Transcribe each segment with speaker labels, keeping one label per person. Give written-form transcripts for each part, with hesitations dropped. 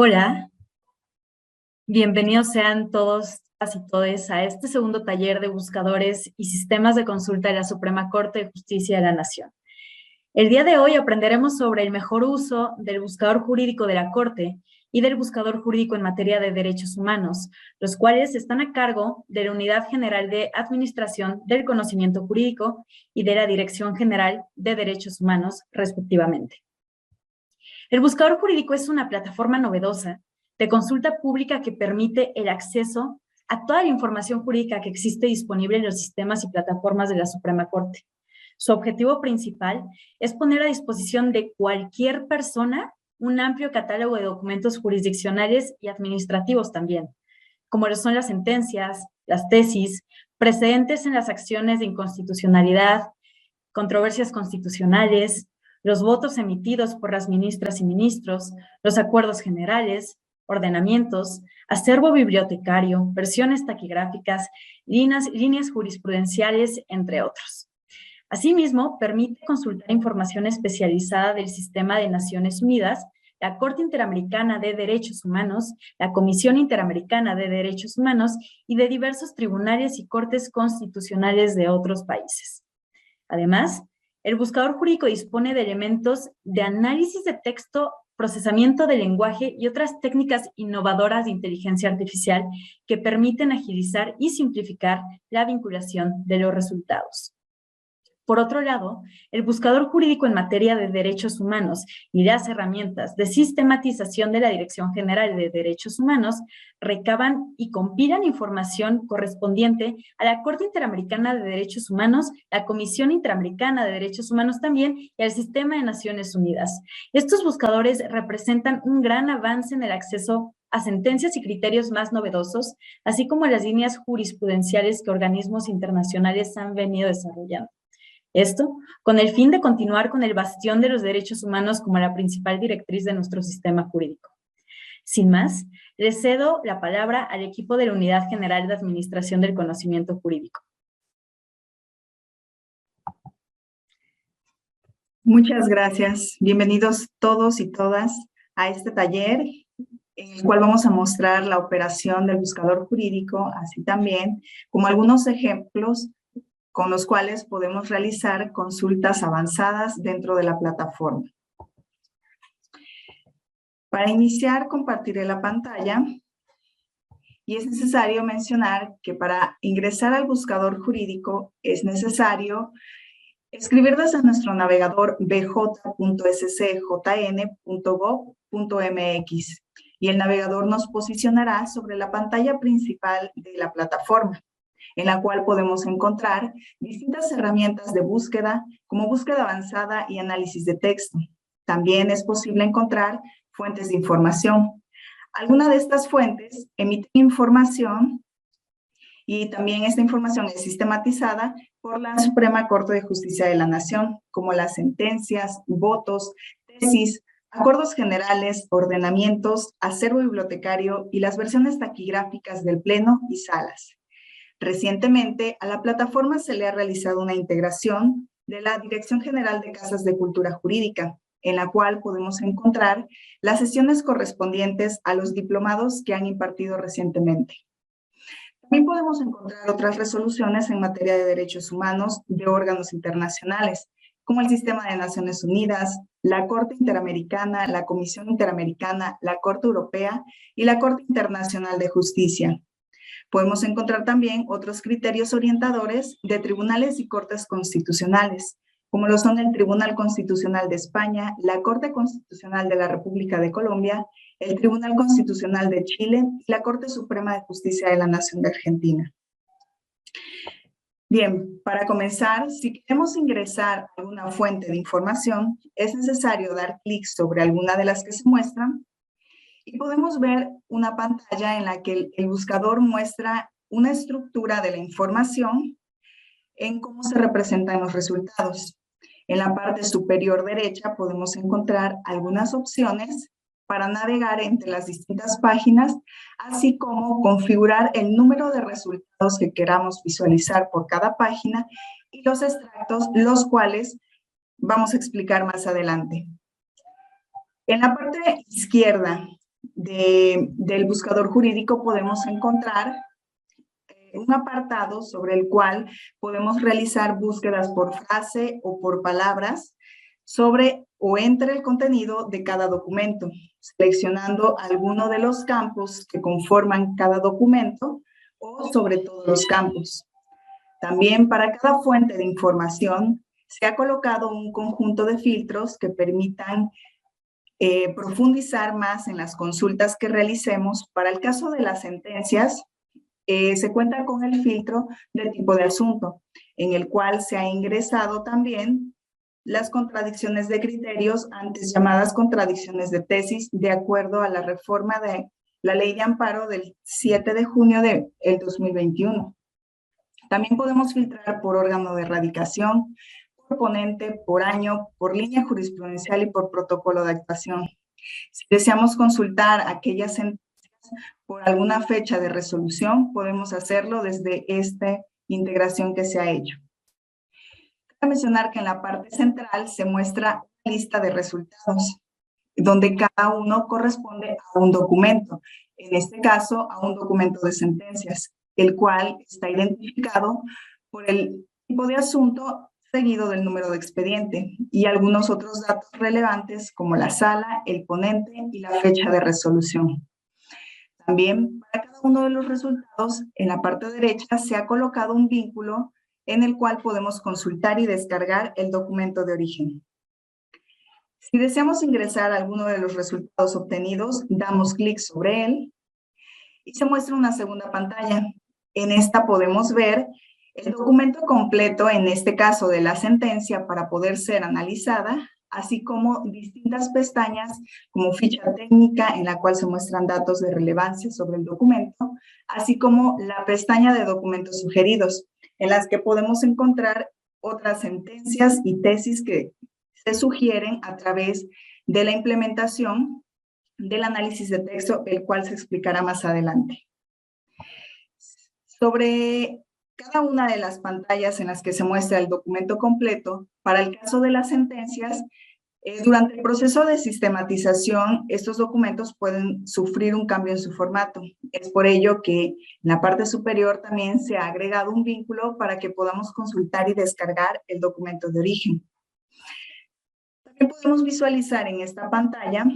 Speaker 1: Hola, bienvenidos sean todos y todes a este segundo taller de buscadores y sistemas de consulta de la Suprema Corte de Justicia de la Nación. El día de hoy aprenderemos sobre el mejor uso del buscador jurídico de la Corte y del buscador jurídico en materia de derechos humanos, los cuales están a cargo de la Unidad General de Administración del Conocimiento Jurídico y de la Dirección General de Derechos Humanos, respectivamente. El buscador jurídico es una plataforma novedosa de consulta pública que permite el acceso a toda la información jurídica que existe disponible en los sistemas y plataformas de la Suprema Corte. Su objetivo principal es poner a disposición de cualquier persona un amplio catálogo de documentos jurisdiccionales y administrativos también, como lo son las sentencias, las tesis, precedentes en las acciones de inconstitucionalidad, controversias constitucionales, los votos emitidos por las ministras y ministros, los acuerdos generales, ordenamientos, acervo bibliotecario, versiones taquigráficas, líneas jurisprudenciales, entre otros. Asimismo, permite consultar información especializada del Sistema de Naciones Unidas, la Corte Interamericana de Derechos Humanos, la Comisión Interamericana de Derechos Humanos y de diversos tribunales y cortes constitucionales de otros países. Además, el buscador jurídico dispone de elementos de análisis de texto, procesamiento de lenguaje y otras técnicas innovadoras de inteligencia artificial que permiten agilizar y simplificar la vinculación de los resultados. Por otro lado, el buscador jurídico en materia de derechos humanos y las herramientas de sistematización de la Dirección General de Derechos Humanos recaban y compilan información correspondiente a la Corte Interamericana de Derechos Humanos, la Comisión Interamericana de Derechos Humanos también y al Sistema de Naciones Unidas. Estos buscadores representan un gran avance en el acceso a sentencias y criterios más novedosos, así como las líneas jurisprudenciales que organismos internacionales han venido desarrollando. Esto con el fin de continuar con el bastión de los derechos humanos como la principal directriz de nuestro sistema jurídico. Sin más, le cedo la palabra al equipo de la Unidad General de Administración del Conocimiento Jurídico.
Speaker 2: Muchas gracias. Bienvenidos todos y todas a este taller en el cual vamos a mostrar la operación del buscador jurídico, así también como algunos ejemplos con los cuales podemos realizar consultas avanzadas dentro de la plataforma. Para iniciar, compartiré la pantalla y es necesario mencionar que para ingresar al buscador jurídico es necesario escribir desde nuestro navegador bj.scjn.gov.mx y el navegador nos posicionará sobre la pantalla principal de la plataforma, en la cual podemos encontrar distintas herramientas de búsqueda, como búsqueda avanzada y análisis de texto. También es posible encontrar fuentes de información. Algunas de estas fuentes emiten información y también esta información es sistematizada por la Suprema Corte de Justicia de la Nación, como las sentencias, votos, tesis, acuerdos generales, ordenamientos, acervo bibliotecario y las versiones taquigráficas del Pleno y salas. Recientemente, a la plataforma se le ha realizado una integración de la Dirección General de Casas de Cultura Jurídica, en la cual podemos encontrar las sesiones correspondientes a los diplomados que han impartido recientemente. También podemos encontrar otras resoluciones en materia de derechos humanos de órganos internacionales, como el Sistema de Naciones Unidas, la Corte Interamericana, la Comisión Interamericana, la Corte Europea y la Corte Internacional de Justicia. Podemos encontrar también otros criterios orientadores de tribunales y cortes constitucionales, como lo son el Tribunal Constitucional de España, la Corte Constitucional de la República de Colombia, el Tribunal Constitucional de Chile y la Corte Suprema de Justicia de la Nación de Argentina. Bien, para comenzar, si queremos ingresar a alguna fuente de información, es necesario dar clic sobre alguna de las que se muestran y podemos ver una pantalla en la que el buscador muestra una estructura de la información en cómo se representan los resultados. En la parte superior derecha podemos encontrar algunas opciones para navegar entre las distintas páginas, así como configurar el número de resultados que queramos visualizar por cada página y los extractos, los cuales vamos a explicar más adelante. En la parte izquierda del buscador jurídico podemos encontrar un apartado sobre el cual podemos realizar búsquedas por frase o por palabras sobre o entre el contenido de cada documento, seleccionando alguno de los campos que conforman cada documento o sobre todos los campos. También para cada fuente de información se ha colocado un conjunto de filtros que permitan profundizar más en las consultas que realicemos. Para el caso de las sentencias, se cuenta con el filtro de tipo de asunto, en el cual se ha ingresado también las contradicciones de criterios, antes llamadas contradicciones de tesis, de acuerdo a la reforma de la Ley de Amparo del 7 de junio del 2021. También podemos filtrar por órgano de erradicación, por ponente, por año, por línea jurisprudencial y por protocolo de actuación. Si deseamos consultar aquellas sentencias por alguna fecha de resolución, podemos hacerlo desde esta integración que se ha hecho. Cabe mencionar que en la parte central se muestra una lista de resultados, donde cada uno corresponde a un documento, en este caso a un documento de sentencias, el cual está identificado por el tipo de asunto seguido del número de expediente y algunos otros datos relevantes como la sala, el ponente y la fecha de resolución. También para cada uno de los resultados, en la parte derecha se ha colocado un vínculo en el cual podemos consultar y descargar el documento de origen. Si deseamos ingresar a alguno de los resultados obtenidos, damos clic sobre él y se muestra una segunda pantalla. En esta podemos ver el documento completo, en este caso de la sentencia, para poder ser analizada, así como distintas pestañas como ficha técnica en la cual se muestran datos de relevancia sobre el documento, así como la pestaña de documentos sugeridos, en las que podemos encontrar otras sentencias y tesis que se sugieren a través de la implementación del análisis de texto, el cual se explicará más adelante. Sobre cada una de las pantallas en las que se muestra el documento completo, para el caso de las sentencias, durante el proceso de sistematización, estos documentos pueden sufrir un cambio en su formato. Es por ello que en la parte superior también se ha agregado un vínculo para que podamos consultar y descargar el documento de origen. También podemos visualizar en esta pantalla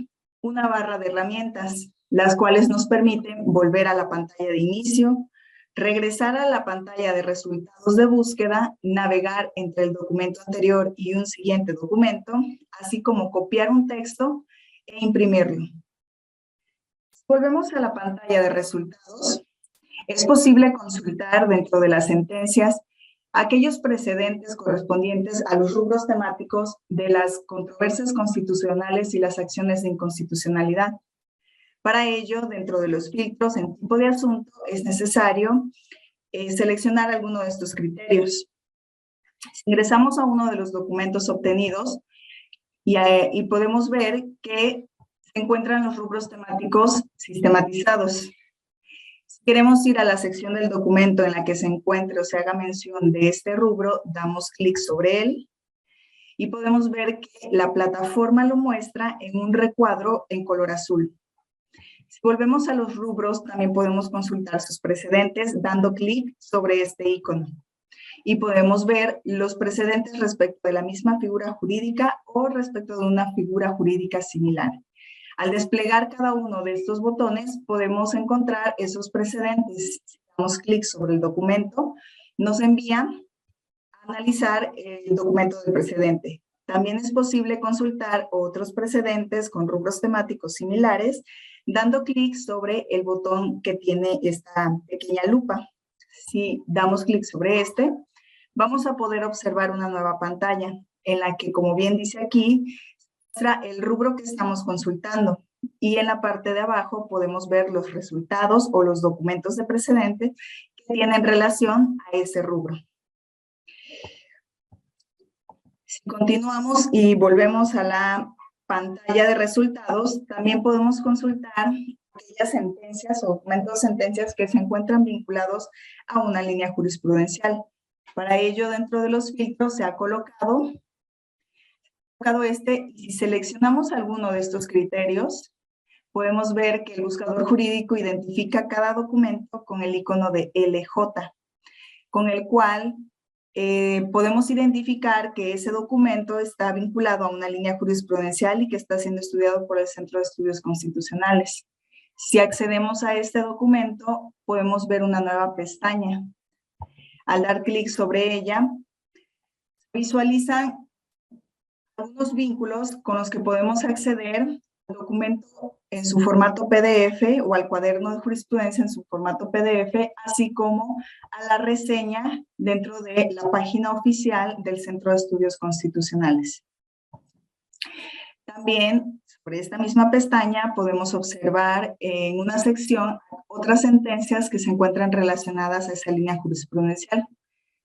Speaker 2: una barra de herramientas, las cuales nos permiten volver a la pantalla de inicio, regresar a la pantalla de resultados de búsqueda, navegar entre el documento anterior y un siguiente documento, así como copiar un texto e imprimirlo. Si volvemos a la pantalla de resultados, es posible consultar dentro de las sentencias aquellos precedentes correspondientes a los rubros temáticos de las controversias constitucionales y las acciones de inconstitucionalidad. Para ello, dentro de los filtros en tipo de asunto, es necesario seleccionar alguno de estos criterios. Si ingresamos a uno de los documentos obtenidos y podemos ver que se encuentran los rubros temáticos sistematizados. Si queremos ir a la sección del documento en la que se encuentre o se haga mención de este rubro, damos clic sobre él y podemos ver que la plataforma lo muestra en un recuadro en color azul. Si volvemos a los rubros, también podemos consultar sus precedentes dando clic sobre este icono. Y podemos ver los precedentes respecto de la misma figura jurídica o respecto de una figura jurídica similar. Al desplegar cada uno de estos botones, podemos encontrar esos precedentes. Si damos clic sobre el documento, nos envía a analizar el documento del precedente. También es posible consultar otros precedentes con rubros temáticos similares, dando clic sobre el botón que tiene esta pequeña lupa. Si damos clic sobre este, vamos a poder observar una nueva pantalla en la que, como bien dice aquí, muestra el rubro que estamos consultando y en la parte de abajo podemos ver los resultados o los documentos de precedente que tienen relación a ese rubro. Si continuamos y volvemos a la pantalla de resultados, también podemos consultar aquellas sentencias o documentos de sentencias que se encuentran vinculados a una línea jurisprudencial. Para ello, dentro de los filtros se ha colocado este, y si seleccionamos alguno de estos criterios, podemos ver que el buscador jurídico identifica cada documento con el icono de LJ, con el cual podemos identificar que ese documento está vinculado a una línea jurisprudencial y que está siendo estudiado por el Centro de Estudios Constitucionales. Si accedemos a este documento, podemos ver una nueva pestaña. Al dar clic sobre ella, visualizan algunos vínculos con los que podemos acceder al documento en su formato PDF o al cuaderno de jurisprudencia en su formato PDF, así como a la reseña dentro de la página oficial del Centro de Estudios Constitucionales. También, sobre esta misma pestaña, podemos observar en una sección otras sentencias que se encuentran relacionadas a esa línea jurisprudencial.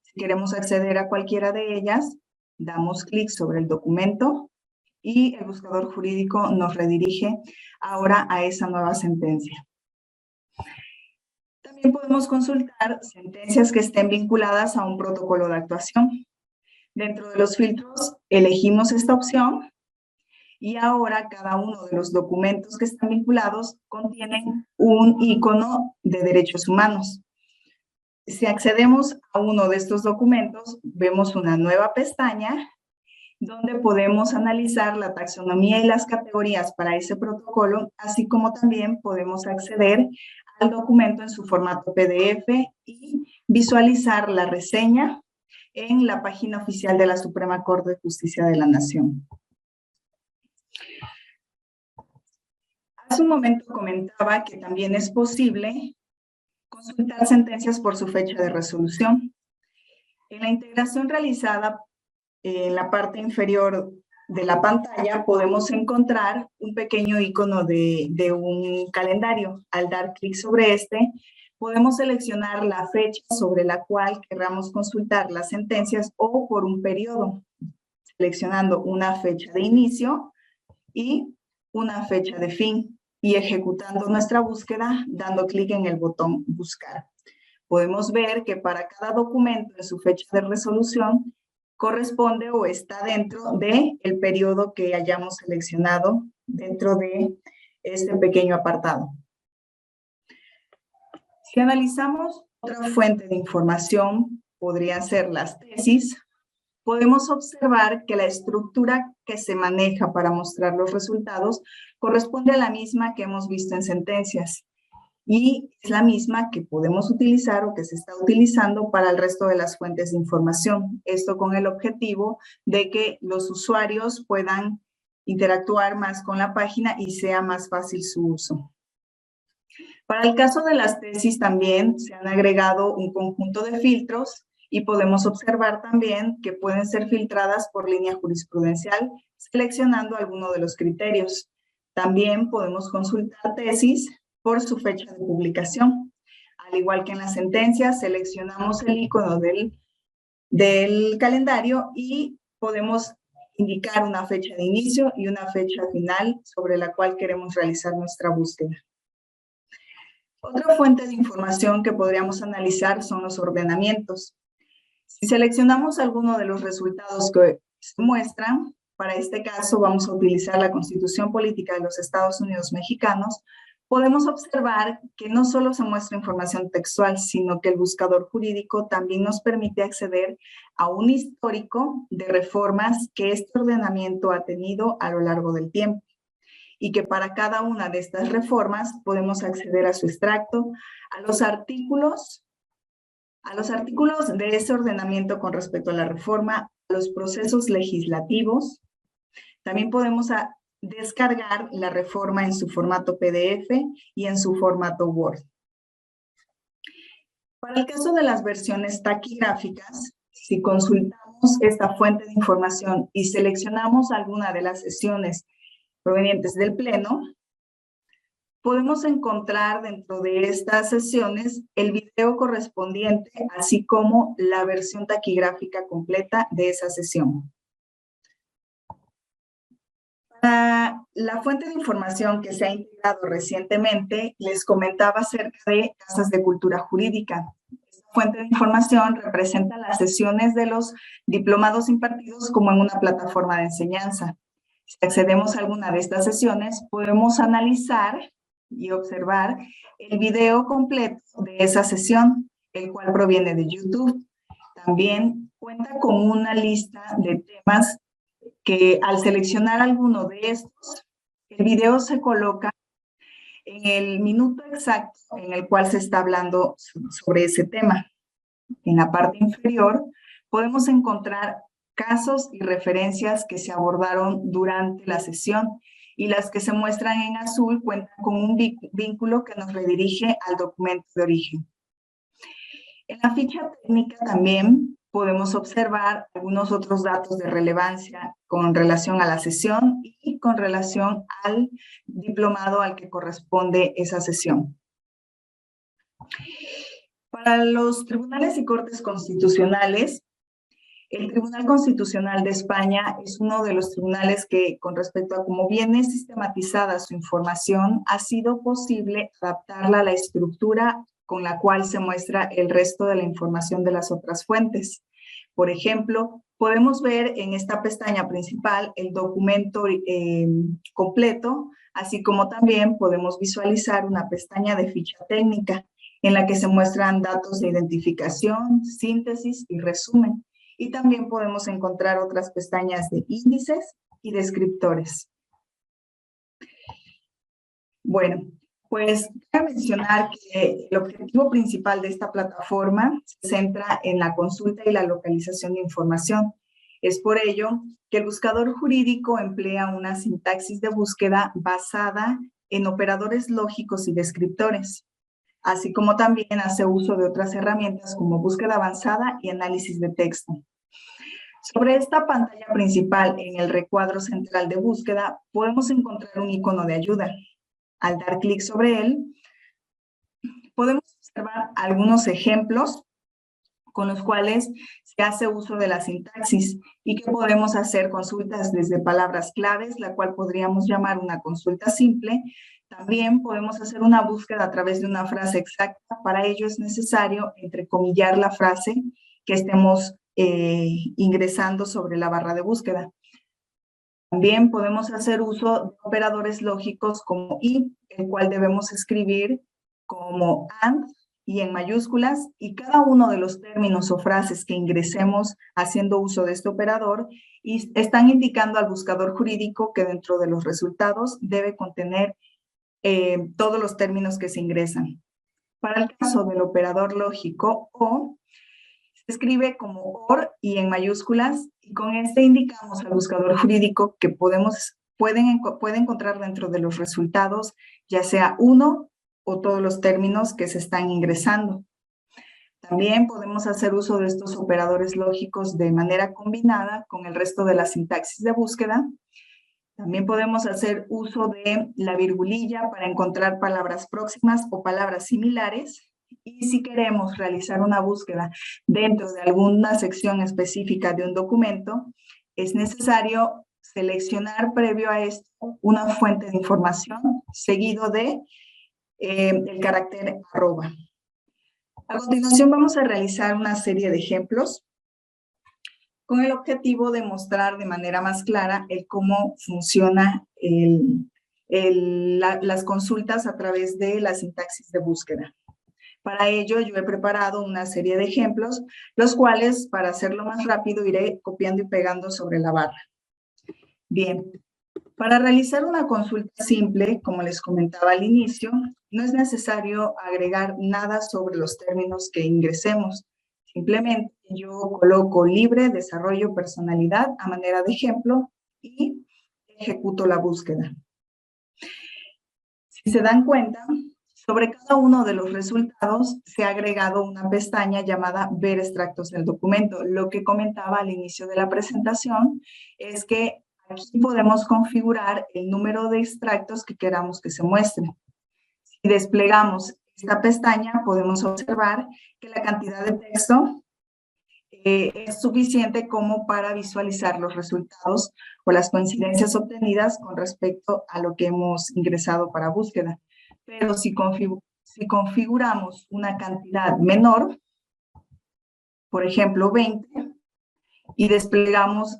Speaker 2: Si queremos acceder a cualquiera de ellas, damos clic sobre el documento y el buscador jurídico nos redirige ahora a esa nueva sentencia. También podemos consultar sentencias que estén vinculadas a un protocolo de actuación. Dentro de los filtros elegimos esta opción y ahora cada uno de los documentos que están vinculados contienen un icono de derechos humanos. Si accedemos a uno de estos documentos, vemos una nueva pestaña donde podemos analizar la taxonomía y las categorías para ese protocolo, así como también podemos acceder al documento en su formato PDF y visualizar la reseña en la página oficial de la Suprema Corte de Justicia de la Nación. Hace un momento comentaba que también es posible consultar sentencias por su fecha de resolución. En la integración realizada en la parte inferior de la pantalla podemos encontrar un pequeño icono de un calendario. Al dar clic sobre este, podemos seleccionar la fecha sobre la cual querramos consultar las sentencias o por un periodo, seleccionando una fecha de inicio y una fecha de fin y ejecutando nuestra búsqueda dando clic en el botón buscar. Podemos ver que para cada documento en su fecha de resolución corresponde o está dentro del periodo que hayamos seleccionado dentro de este pequeño apartado. Si analizamos otra fuente de información, podrían ser las tesis, podemos observar que la estructura que se maneja para mostrar los resultados corresponde a la misma que hemos visto en sentencias y es la misma que podemos utilizar o que se está utilizando para el resto de las fuentes de información. Esto con el objetivo de que los usuarios puedan interactuar más con la página y sea más fácil su uso. Para el caso de las tesis también se han agregado un conjunto de filtros y podemos observar también que pueden ser filtradas por línea jurisprudencial seleccionando alguno de los criterios. También podemos consultar tesis por su fecha de publicación. Al igual que en las sentencias, seleccionamos el icono del calendario y podemos indicar una fecha de inicio y una fecha final sobre la cual queremos realizar nuestra búsqueda. Otra fuente de información que podríamos analizar son los ordenamientos. Si seleccionamos alguno de los resultados que se muestran, para este caso vamos a utilizar la Constitución Política de los Estados Unidos Mexicanos, podemos observar que no solo se muestra información textual, sino que el buscador jurídico también nos permite acceder a un histórico de reformas que este ordenamiento ha tenido a lo largo del tiempo y que para cada una de estas reformas podemos acceder a su extracto, a los artículos de ese ordenamiento con respecto a la reforma, a los procesos legislativos. También podemos descargar la reforma en su formato PDF y en su formato Word. Para el caso de las versiones taquigráficas, si consultamos esta fuente de información y seleccionamos alguna de las sesiones provenientes del Pleno, podemos encontrar dentro de estas sesiones el video correspondiente, así como la versión taquigráfica completa de esa sesión. Para la fuente de información que se ha integrado recientemente, les comentaba acerca de casas de cultura jurídica. Esta fuente de información representa las sesiones de los diplomados impartidos como en una plataforma de enseñanza. Si accedemos a alguna de estas sesiones, podemos analizar y observar el video completo de esa sesión, el cual proviene de YouTube. También cuenta con una lista de temas que al seleccionar alguno de estos, el video se coloca en el minuto exacto en el cual se está hablando sobre ese tema. En la parte inferior podemos encontrar casos y referencias que se abordaron durante la sesión, y las que se muestran en azul cuentan con un vínculo que nos redirige al documento de origen. En la ficha técnica también podemos observar algunos otros datos de relevancia con relación a la sesión y con relación al diplomado al que corresponde esa sesión. Para los tribunales y cortes constitucionales, el Tribunal Constitucional de España es uno de los tribunales que, con respecto a cómo viene sistematizada su información, ha sido posible adaptarla a la estructura con la cual se muestra el resto de la información de las otras fuentes. Por ejemplo, podemos ver en esta pestaña principal el documento completo, así como también podemos visualizar una pestaña de ficha técnica en la que se muestran datos de identificación, síntesis y resumen. Y también podemos encontrar otras pestañas de índices y descriptores. Bueno, pues cabe mencionar que el objetivo principal de esta plataforma se centra en la consulta y la localización de información. Es por ello que el buscador jurídico emplea una sintaxis de búsqueda basada en operadores lógicos y descriptores, así como también hace uso de otras herramientas como búsqueda avanzada y análisis de texto. Sobre esta pantalla principal, en el recuadro central de búsqueda, podemos encontrar un icono de ayuda. Al dar clic sobre él, podemos observar algunos ejemplos con los cuales se hace uso de la sintaxis y que podemos hacer consultas desde palabras claves, la cual podríamos llamar una consulta simple. También podemos hacer una búsqueda a través de una frase exacta. Para ello es necesario entrecomillar la frase que estemos ingresando sobre la barra de búsqueda. También podemos hacer uso de operadores lógicos como y, el cual debemos escribir como and y en mayúsculas, y cada uno de los términos o frases que ingresemos haciendo uso de este operador y están indicando al buscador jurídico que dentro de los resultados debe contener todos los términos que se ingresan. Para el caso del operador lógico o, se escribe como OR y en mayúsculas, y con este indicamos al buscador jurídico que puede encontrar dentro de los resultados ya sea uno o todos los términos que se están ingresando. También podemos hacer uso de estos operadores lógicos de manera combinada con el resto de la sintaxis de búsqueda. También podemos hacer uso de la virgulilla para encontrar palabras próximas o palabras similares. Y si queremos realizar una búsqueda dentro de alguna sección específica de un documento, es necesario seleccionar previo a esto una fuente de información seguido de el carácter arroba. A continuación vamos a realizar una serie de ejemplos con el objetivo de mostrar de manera más clara el cómo funciona las consultas a través de la sintaxis de búsqueda. Para ello, yo he preparado una serie de ejemplos, los cuales, para hacerlo más rápido, iré copiando y pegando sobre la barra. Bien, para realizar una consulta simple, como les comentaba al inicio, no es necesario agregar nada sobre los términos que ingresemos. Simplemente yo coloco libre, desarrollo, personalidad a manera de ejemplo y ejecuto la búsqueda. Si se dan cuenta, sobre cada uno de los resultados se ha agregado una pestaña llamada Ver extractos del documento. Lo que comentaba al inicio de la presentación es que aquí podemos configurar el número de extractos que queramos que se muestren. Si desplegamos esta pestaña, podemos observar que la cantidad de texto es suficiente como para visualizar los resultados o las coincidencias obtenidas con respecto a lo que hemos ingresado para búsqueda. Pero si configuramos una cantidad menor, por ejemplo 20, y desplegamos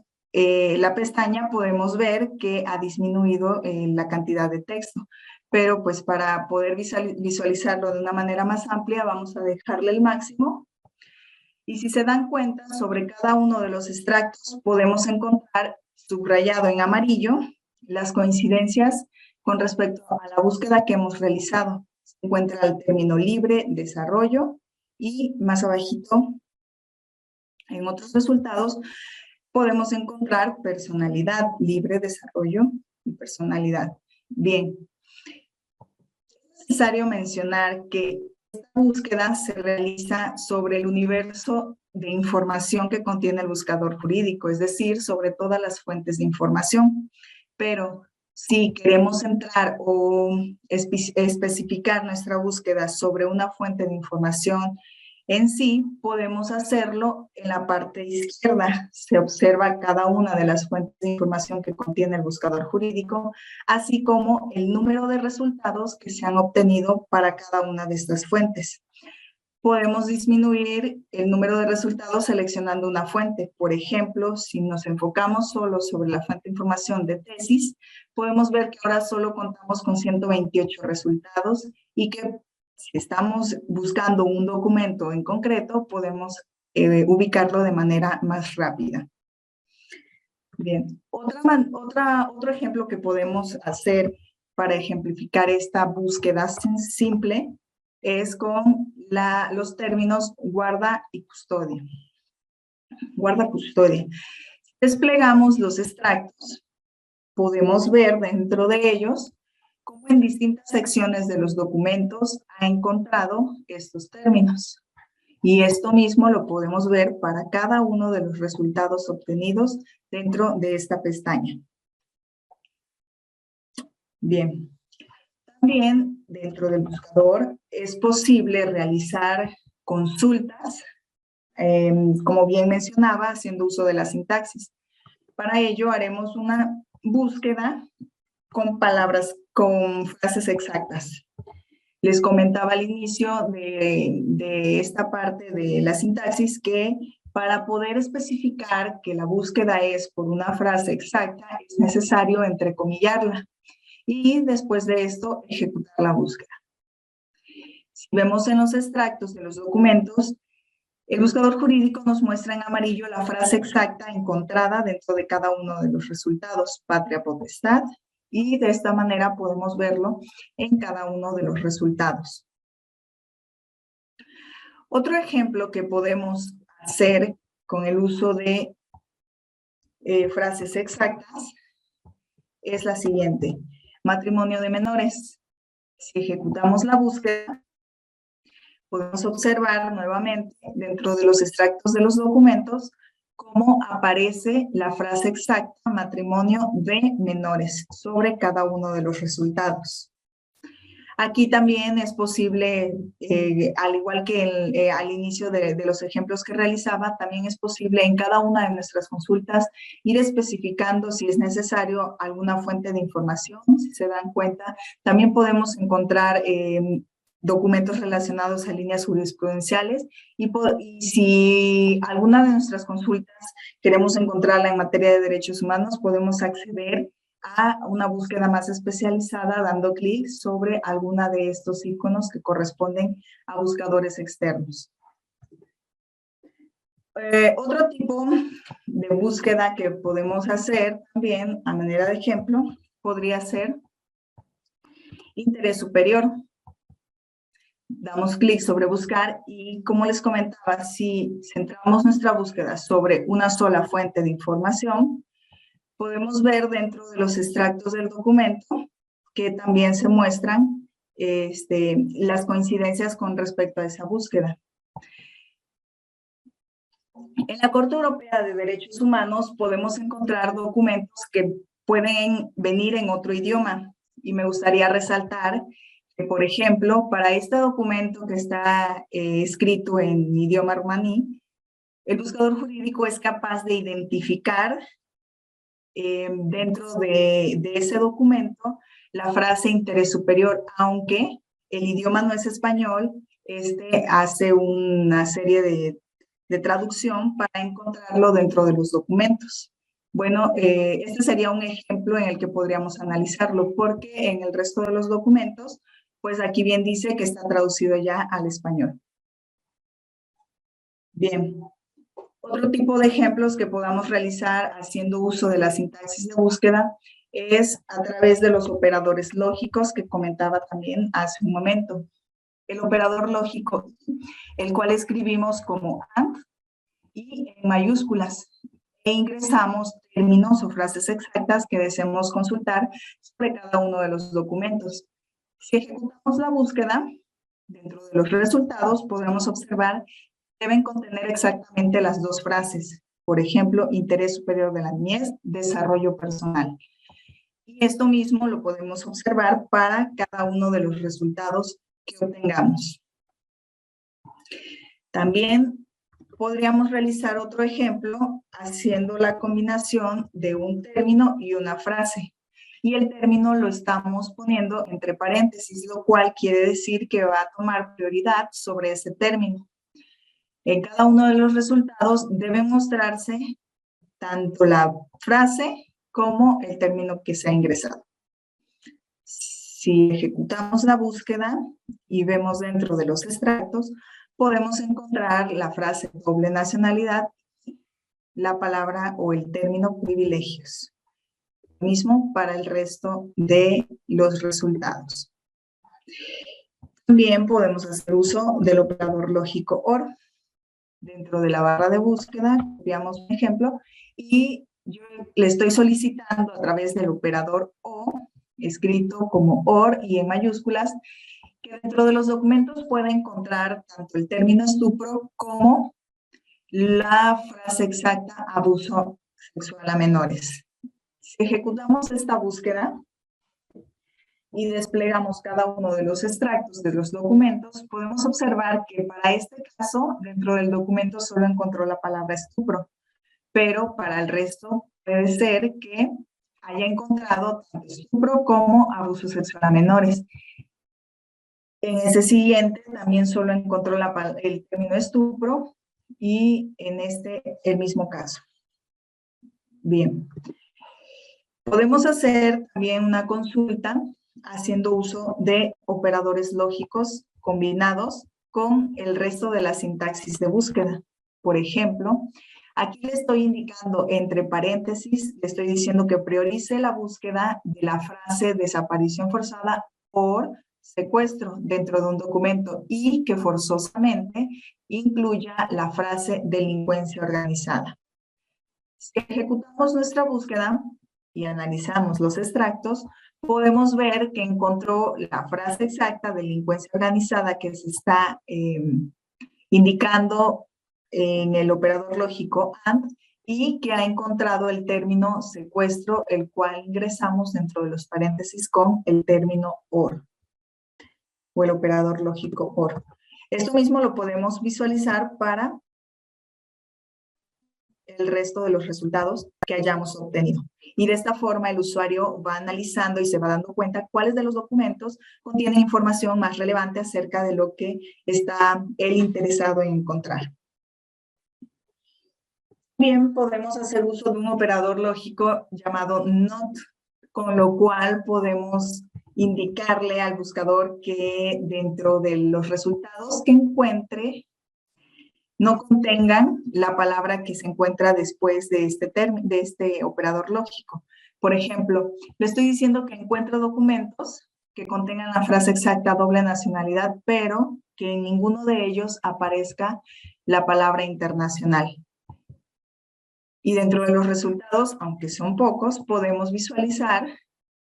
Speaker 2: la pestaña podemos ver que ha disminuido la cantidad de texto, pero pues para poder visualizarlo de una manera más amplia vamos a dejarle el máximo. Y si se dan cuenta, sobre cada uno de los extractos podemos encontrar subrayado en amarillo las coincidencias con respecto a la búsqueda que hemos realizado. Se encuentra el término libre, desarrollo, y más abajito, en otros resultados, podemos encontrar personalidad, libre, desarrollo y personalidad. Bien, es necesario mencionar que esta búsqueda se realiza sobre el universo de información que contiene el buscador jurídico, es decir, sobre todas las fuentes de información. Pero si queremos entrar o especificar nuestra búsqueda sobre una fuente de información en sí, podemos hacerlo en la parte izquierda. Se observa cada una de las fuentes de información que contiene el buscador jurídico, así como el número de resultados que se han obtenido para cada una de estas fuentes. Podemos disminuir el número de resultados seleccionando una fuente. Por ejemplo, si nos enfocamos solo sobre la fuente de información de tesis, podemos ver que ahora solo contamos con 128 resultados y que si estamos buscando un documento en concreto, podemos ubicarlo de manera más rápida. Bien, otro ejemplo que podemos hacer para ejemplificar esta búsqueda simple es con los términos guarda y custodia. Guarda-custodia. Si desplegamos los extractos, podemos ver dentro de ellos cómo en distintas secciones de los documentos ha encontrado estos términos. Y esto mismo lo podemos ver para cada uno de los resultados obtenidos dentro de esta pestaña. Bien. También dentro del buscador es posible realizar consultas, como bien mencionaba, haciendo uso de la sintaxis. Para ello haremos una búsqueda con palabras, con frases exactas. Les comentaba al inicio de esta parte de la sintaxis que para poder especificar que la búsqueda es por una frase exacta, es necesario entrecomillarla. Y después de esto, ejecutar la búsqueda. Si vemos en los extractos de los documentos, el buscador jurídico nos muestra en amarillo la frase exacta encontrada dentro de cada uno de los resultados, patria potestad, y de esta manera podemos verlo en cada uno de los resultados. Otro ejemplo que podemos hacer con el uso de frases exactas es la siguiente. Matrimonio de menores. Si ejecutamos la búsqueda, podemos observar nuevamente dentro de los extractos de los documentos cómo aparece la frase exacta matrimonio de menores sobre cada uno de los resultados. Aquí también es posible, al igual que al inicio de los ejemplos que realizaba, también es posible en cada una de nuestras consultas ir especificando si es necesario alguna fuente de información. Si se dan cuenta, también podemos encontrar documentos relacionados a líneas jurisprudenciales y si alguna de nuestras consultas queremos encontrarla en materia de derechos humanos, podemos acceder a una búsqueda más especializada dando clic sobre alguna de estos iconos que corresponden a buscadores externos. Otro tipo de búsqueda que podemos hacer también a manera de ejemplo podría ser interés superior. Damos clic sobre buscar y como les comentaba, si centramos nuestra búsqueda sobre una sola fuente de información, podemos ver dentro de los extractos del documento que también se muestran las coincidencias con respecto a esa búsqueda. En la Corte Europea de Derechos Humanos podemos encontrar documentos que pueden venir en otro idioma y me gustaría resaltar que, por ejemplo, para este documento que está escrito en idioma romaní, el buscador jurídico es capaz de identificar dentro de ese documento la frase interés superior, aunque el idioma no es español, hace una serie de traducción para encontrarlo dentro de los documentos. Bueno, este sería un ejemplo en el que podríamos analizarlo, porque en el resto de los documentos, pues aquí bien dice que está traducido ya al español. Bien, otro tipo de ejemplos que podamos realizar haciendo uso de la sintaxis de búsqueda es a través de los operadores lógicos que comentaba también hace un momento. El operador lógico, el cual escribimos como AND y en mayúsculas, e ingresamos términos o frases exactas que deseemos consultar sobre cada uno de los documentos. Si ejecutamos la búsqueda, dentro de los resultados podremos observar que deben contener exactamente las dos frases. Por ejemplo, interés superior de la niñez, desarrollo personal. Y esto mismo lo podemos observar para cada uno de los resultados que obtengamos. También podríamos realizar otro ejemplo haciendo la combinación de un término y una frase. Y el término lo estamos poniendo entre paréntesis, lo cual quiere decir que va a tomar prioridad sobre ese término. En cada uno de los resultados debe mostrarse tanto la frase como el término que se ha ingresado. Si ejecutamos la búsqueda y vemos dentro de los extractos, podemos encontrar la frase doble nacionalidad, la palabra o el término privilegios. Mismo para el resto de los resultados. También podemos hacer uso del operador lógico OR. Dentro de la barra de búsqueda, copiamos un ejemplo y yo le estoy solicitando a través del operador O, escrito como OR y en mayúsculas, que dentro de los documentos pueda encontrar tanto el término estupro como la frase exacta abuso sexual a menores. Si ejecutamos esta búsqueda y desplegamos cada uno de los extractos de los documentos, podemos observar que para este caso, dentro del documento solo encontró la palabra estupro, pero para el resto puede ser que haya encontrado tanto estupro como abuso sexual a menores. En ese siguiente también solo encontró el término estupro y en este el mismo caso. Bien. Podemos hacer también una consulta haciendo uso de operadores lógicos combinados con el resto de la sintaxis de búsqueda. Por ejemplo, aquí le estoy indicando entre paréntesis, le estoy diciendo que priorice la búsqueda de la frase desaparición forzada por secuestro dentro de un documento y que forzosamente incluya la frase delincuencia organizada. Si ejecutamos nuestra búsqueda y analizamos los extractos, podemos ver que encontró la frase exacta delincuencia organizada que se está indicando en el operador lógico AND y que ha encontrado el término secuestro, el cual ingresamos dentro de los paréntesis con el término OR o el operador lógico OR. Esto mismo lo podemos visualizar para el resto de los resultados que hayamos obtenido. Y de esta forma el usuario va analizando y se va dando cuenta cuáles de los documentos contienen información más relevante acerca de lo que está él interesado en encontrar. Bien, podemos hacer uso de un operador lógico llamado NOT, con lo cual podemos indicarle al buscador que dentro de los resultados que encuentre no contengan la palabra que se encuentra después de este operador lógico. Por ejemplo, le estoy diciendo que encuentro documentos que contengan la frase exacta doble nacionalidad, pero que en ninguno de ellos aparezca la palabra internacional. Y dentro de los resultados, aunque son pocos, podemos visualizar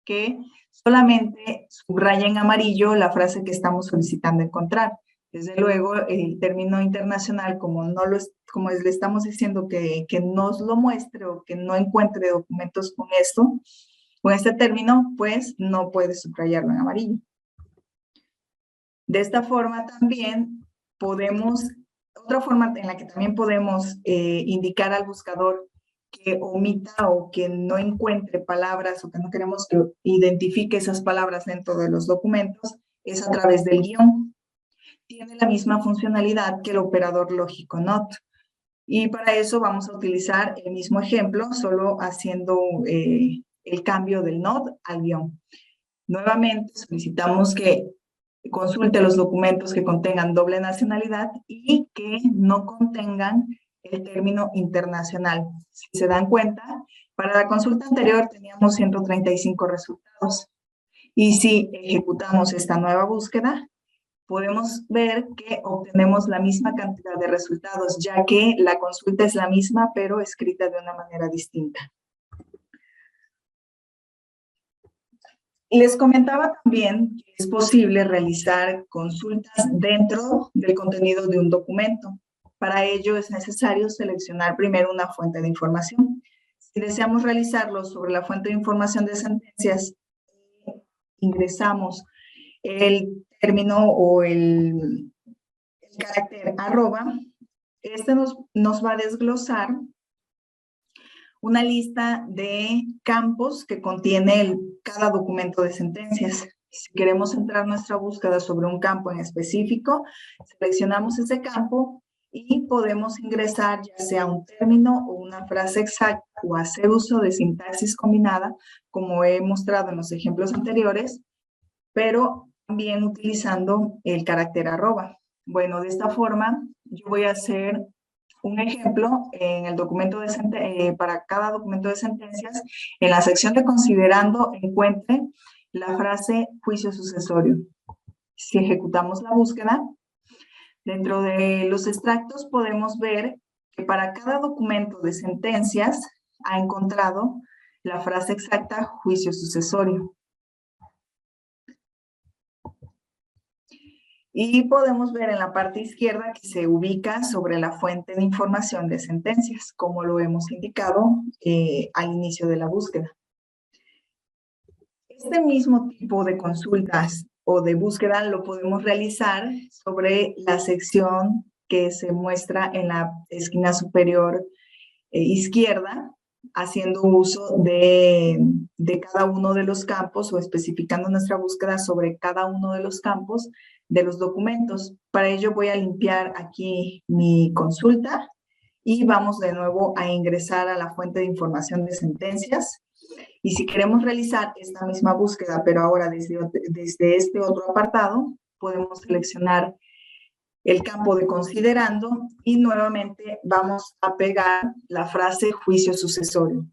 Speaker 2: que solamente subraya en amarillo la frase que estamos solicitando encontrar. Desde luego, el término internacional, como le estamos diciendo que nos lo muestre o que no encuentre documentos con este término, pues no puede subrayarlo en amarillo. De esta forma también otra forma en la que también podemos indicar al buscador que omita o que no encuentre palabras o que no queremos que identifique esas palabras dentro de los documentos es a través del guión. Tiene la misma funcionalidad que el operador lógico NOT. Y para eso vamos a utilizar el mismo ejemplo, solo haciendo el cambio del not al guión. Nuevamente solicitamos que consulte los documentos que contengan doble nacionalidad y que no contengan el término internacional. Si se dan cuenta, para la consulta anterior teníamos 135 resultados. Y si ejecutamos esta nueva búsqueda, podemos ver que obtenemos la misma cantidad de resultados, ya que la consulta es la misma, pero escrita de una manera distinta. Les comentaba también que es posible realizar consultas dentro del contenido de un documento. Para ello es necesario seleccionar primero una fuente de información. Si deseamos realizarlo sobre la fuente de información de sentencias, ingresamos el término o el carácter arroba. Este nos va a desglosar una lista de campos que contiene cada documento de sentencias. Si queremos centrar nuestra búsqueda sobre un campo en específico, seleccionamos ese campo y podemos ingresar ya sea un término o una frase exacta o hacer uso de sintaxis combinada, como he mostrado en los ejemplos anteriores, pero también utilizando el carácter arroba. Bueno, de esta forma yo voy a hacer un ejemplo en el documento para cada documento de sentencias. En la sección de considerando encuentre la frase juicio sucesorio. Si ejecutamos la búsqueda, dentro de los extractos podemos ver que para cada documento de sentencias ha encontrado la frase exacta juicio sucesorio. Y podemos ver en la parte izquierda que se ubica sobre la fuente de información de sentencias, como lo hemos indicado al inicio de la búsqueda. Este mismo tipo de consultas o de búsqueda lo podemos realizar sobre la sección que se muestra en la esquina superior izquierda, haciendo uso de cada uno de los campos o especificando nuestra búsqueda sobre cada uno de los campos de los documentos. Para ello voy a limpiar aquí mi consulta y vamos de nuevo a ingresar a la fuente de información de sentencias. Y si queremos realizar esta misma búsqueda, pero ahora desde este otro apartado, podemos seleccionar el campo de considerando y nuevamente vamos a pegar la frase juicio sucesorio.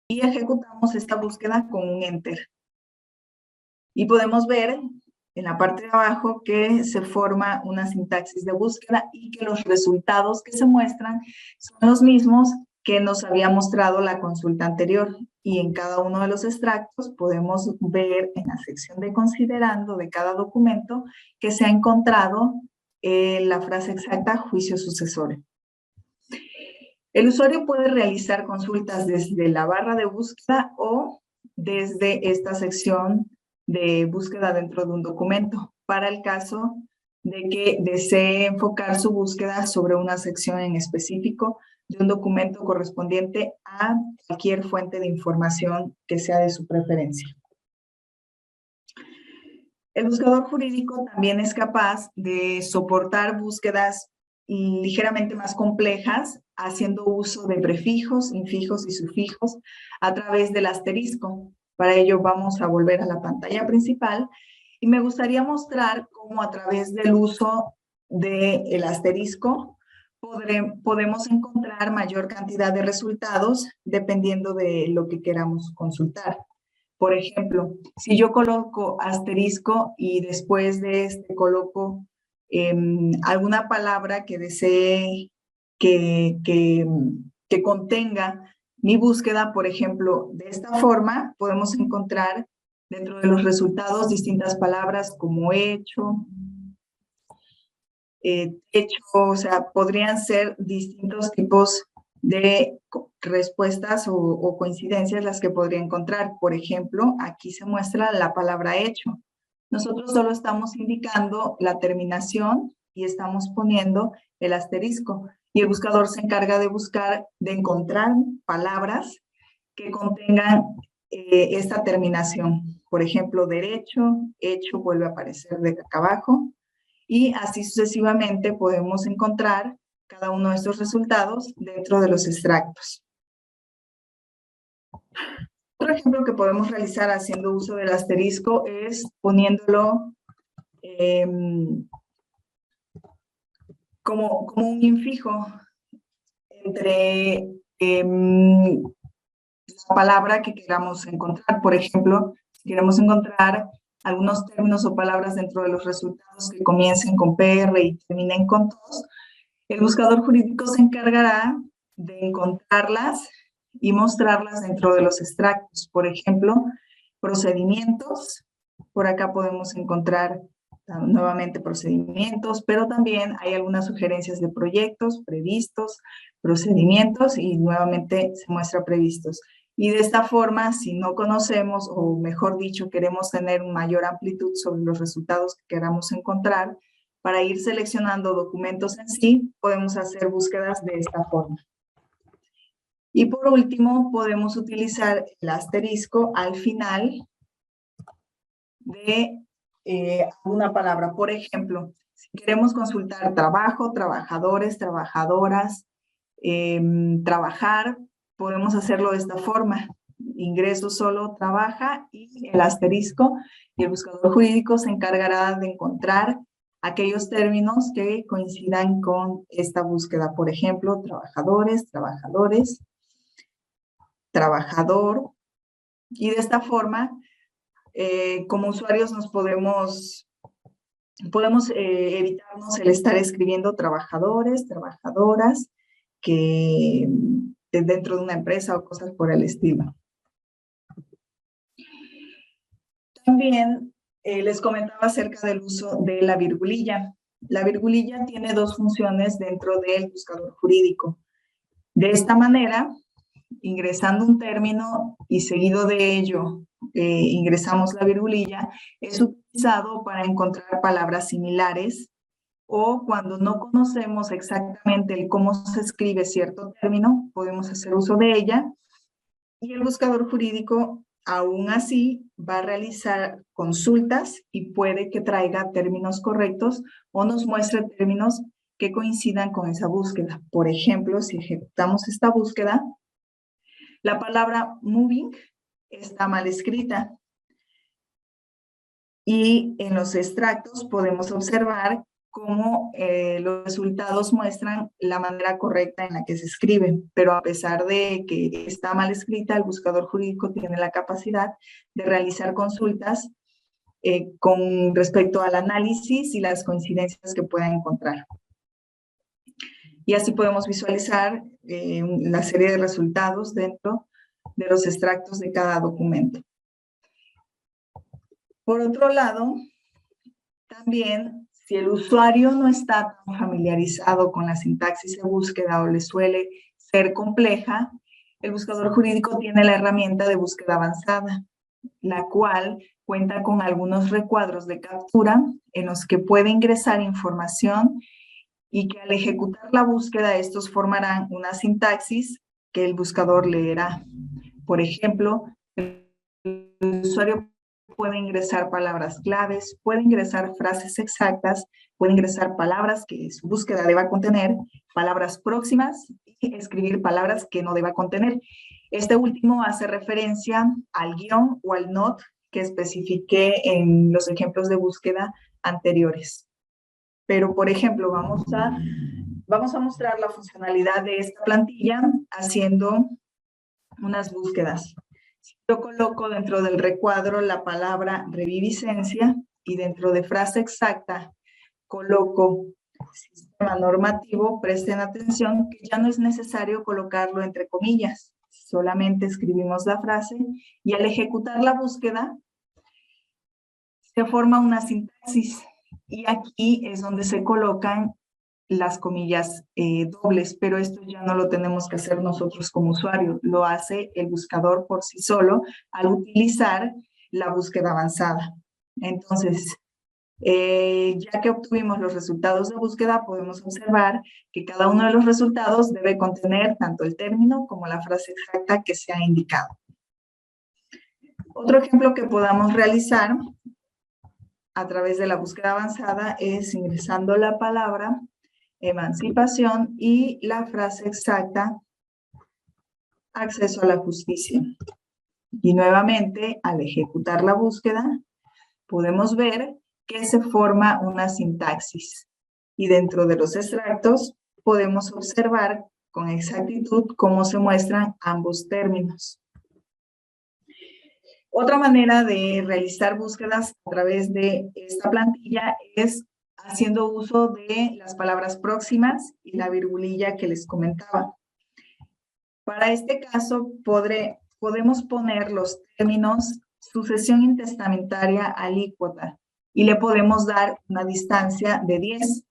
Speaker 2: Y ejecutamos esta búsqueda con un enter. Y podemos ver en la parte de abajo que se forma una sintaxis de búsqueda y que los resultados que se muestran son los mismos que nos había mostrado la consulta anterior. Y en cada uno de los extractos podemos ver en la sección de considerando de cada documento que se ha encontrado la frase exacta juicio sucesorio. El usuario puede realizar consultas desde la barra de búsqueda o desde esta sección de búsqueda dentro de un documento, para el caso de que desee enfocar su búsqueda sobre una sección en específico de un documento correspondiente a cualquier fuente de información que sea de su preferencia. El buscador jurídico también es capaz de soportar búsquedas ligeramente más complejas, haciendo uso de prefijos, infijos y sufijos a través del asterisco. Para ello vamos a volver a la pantalla principal y me gustaría mostrar cómo a través del uso del asterisco podemos encontrar mayor cantidad de resultados dependiendo de lo que queramos consultar. Por ejemplo, si yo coloco asterisco y después de este coloco alguna palabra que desee que contenga mi búsqueda, por ejemplo, de esta forma podemos encontrar dentro de los resultados distintas palabras como hecho, o sea, podrían ser distintos tipos de respuestas o coincidencias las que podría encontrar. Por ejemplo, aquí se muestra la palabra hecho. Nosotros solo estamos indicando la terminación y estamos poniendo el asterisco. Y el buscador se encarga de encontrar palabras que contengan esta terminación. Por ejemplo, derecho, hecho vuelve a aparecer de acá abajo. Y así sucesivamente podemos encontrar cada uno de estos resultados dentro de los extractos. Otro ejemplo que podemos realizar haciendo uso del asterisco es poniéndolo como un infijo entre la palabra que queramos encontrar. Por ejemplo, si queremos encontrar algunos términos o palabras dentro de los resultados que comiencen con PR y terminen con TOS, el buscador jurídico se encargará de encontrarlas y mostrarlas dentro de los extractos. Por ejemplo, procedimientos. Por acá podemos encontrar nuevamente procedimientos, pero también hay algunas sugerencias de proyectos previstos, procedimientos y nuevamente se muestra previstos. Y de esta forma, si no conocemos, o mejor dicho, queremos tener mayor amplitud sobre los resultados que queramos encontrar, para ir seleccionando documentos en sí, podemos hacer búsquedas de esta forma. Y por último, podemos utilizar el asterisco al final de una palabra. Por ejemplo, si queremos consultar trabajo, trabajadores, trabajadoras, trabajar, podemos hacerlo de esta forma. Ingreso solo trabaja y el asterisco, y el buscador jurídico se encargará de encontrar aquellos términos que coincidan con esta búsqueda. Por ejemplo, trabajadores, trabajadores, trabajador. Y de esta forma, como usuarios nos podemos evitarnos el estar escribiendo trabajadores, trabajadoras, que dentro de una empresa o cosas por el estilo. También les comentaba acerca del uso de la virgulilla. La virgulilla tiene dos funciones dentro del buscador jurídico. De esta manera, ingresando un término y seguido de ello ingresamos la virgulilla, es utilizado para encontrar palabras similares o cuando no conocemos exactamente el cómo se escribe cierto término, podemos hacer uso de ella y el buscador jurídico aún así va a realizar consultas y puede que traiga términos correctos o nos muestre términos que coincidan con esa búsqueda. Por ejemplo, si ejecutamos esta búsqueda, la palabra moving está mal escrita y en los extractos podemos observar cómo los resultados muestran la manera correcta en la que se escribe, pero a pesar de que está mal escrita, el buscador jurídico tiene la capacidad de realizar consultas con respecto al análisis y las coincidencias que pueda encontrar. Y así podemos visualizar la serie de resultados dentro de los extractos de cada documento. Por otro lado, también, si el usuario no está tan familiarizado con la sintaxis de búsqueda o le suele ser compleja, el buscador jurídico tiene la herramienta de búsqueda avanzada, la cual cuenta con algunos recuadros de captura en los que puede ingresar información y que al ejecutar la búsqueda estos formarán una sintaxis que el buscador leerá. Por ejemplo, el usuario puede ingresar palabras claves, puede ingresar frases exactas, puede ingresar palabras que su búsqueda deba contener, palabras próximas y escribir palabras que no deba contener. Este último hace referencia al guión o al not que especifiqué en los ejemplos de búsqueda anteriores. Pero, por ejemplo, vamos a mostrar la funcionalidad de esta plantilla haciendo unas búsquedas. Yo coloco dentro del recuadro la palabra reviviscencia y dentro de frase exacta coloco sistema normativo. Presten atención que ya no es necesario colocarlo entre comillas, solamente escribimos la frase y al ejecutar la búsqueda se forma una sintaxis y aquí es donde se colocan las comillas dobles, pero esto ya no lo tenemos que hacer nosotros como usuarios, lo hace el buscador por sí solo al utilizar la búsqueda avanzada. Entonces, ya que obtuvimos los resultados de búsqueda, podemos observar que cada uno de los resultados debe contener tanto el término como la frase exacta que se ha indicado. Otro ejemplo que podamos realizar a través de la búsqueda avanzada es ingresando la palabra emancipación y la frase exacta, acceso a la justicia. Y nuevamente, al ejecutar la búsqueda, podemos ver que se forma una sintaxis. Y dentro de los extractos podemos observar con exactitud cómo se muestran ambos términos. Otra manera de realizar búsquedas a través de esta plantilla es haciendo uso de las palabras próximas y la virgulilla que les comentaba. Para este caso, podemos poner los términos sucesión intestamentaria alícuota y le podemos dar una distancia de 10.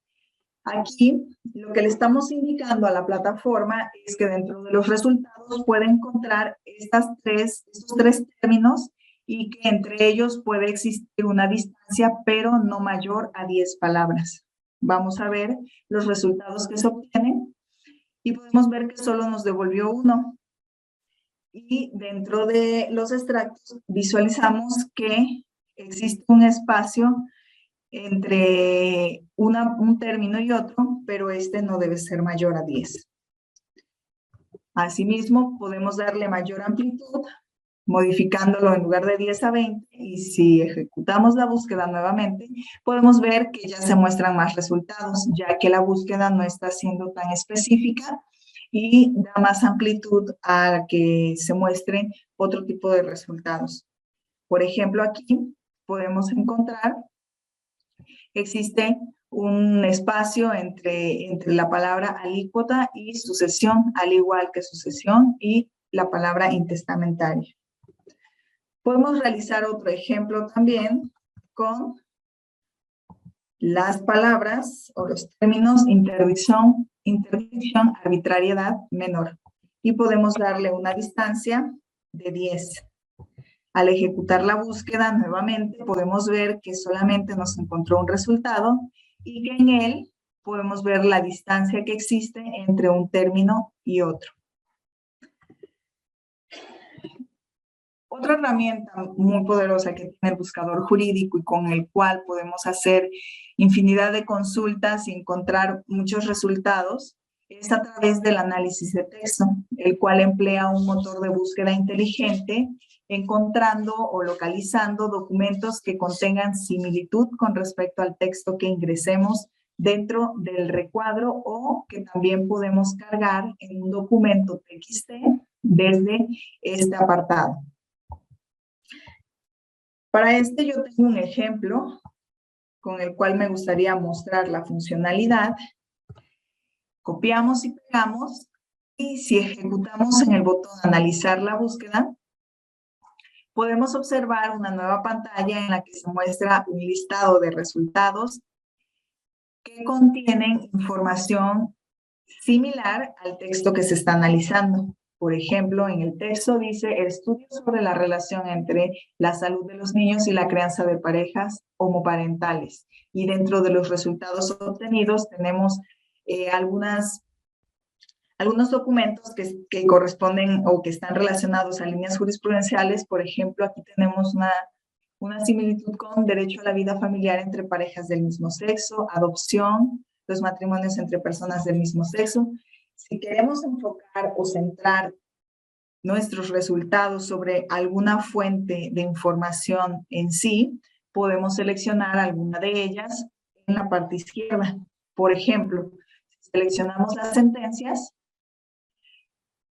Speaker 2: Aquí, lo que le estamos indicando a la plataforma es que dentro de los resultados puede encontrar estos tres términos y que entre ellos puede existir una distancia, pero no mayor a 10 palabras. Vamos a ver los resultados que se obtienen y podemos ver que solo nos devolvió 1. Y dentro de los extractos visualizamos que existe un espacio entre un término y otro, pero este no debe ser mayor a 10. Asimismo, podemos darle mayor amplitud, modificándolo en lugar de 10 a 20, y si ejecutamos la búsqueda nuevamente, podemos ver que ya se muestran más resultados, ya que la búsqueda no está siendo tan específica y da más amplitud a que se muestren otro tipo de resultados. Por ejemplo, aquí podemos encontrar que existe un espacio entre la palabra alícuota y sucesión, al igual que sucesión y la palabra intestamentaria. Podemos realizar otro ejemplo también con las palabras o los términos interdicción, arbitrariedad menor. Y podemos darle una distancia de 10. Al ejecutar la búsqueda nuevamente podemos ver que solamente nos encontró un resultado y que en él podemos ver la distancia que existe entre un término y otro. Otra herramienta muy poderosa que tiene el buscador jurídico y con el cual podemos hacer infinidad de consultas y encontrar muchos resultados es a través del análisis de texto, el cual emplea un motor de búsqueda inteligente encontrando o localizando documentos que contengan similitud con respecto al texto que ingresemos dentro del recuadro o que también podemos cargar en un documento TXT desde este apartado. Para este yo tengo un ejemplo con el cual me gustaría mostrar la funcionalidad. Copiamos y pegamos y si ejecutamos en el botón analizar la búsqueda, podemos observar una nueva pantalla en la que se muestra un listado de resultados que contienen información similar al texto que se está analizando. Por ejemplo, en el texto dice estudio sobre la relación entre la salud de los niños y la crianza de parejas homoparentales. Y dentro de los resultados obtenidos tenemos algunos documentos que corresponden o que están relacionados a líneas jurisprudenciales. Por ejemplo, aquí tenemos una similitud con derecho a la vida familiar entre parejas del mismo sexo, adopción, los matrimonios entre personas del mismo sexo. Si queremos enfocar o centrar nuestros resultados sobre alguna fuente de información en sí, podemos seleccionar alguna de ellas en la parte izquierda. Por ejemplo, si seleccionamos las sentencias,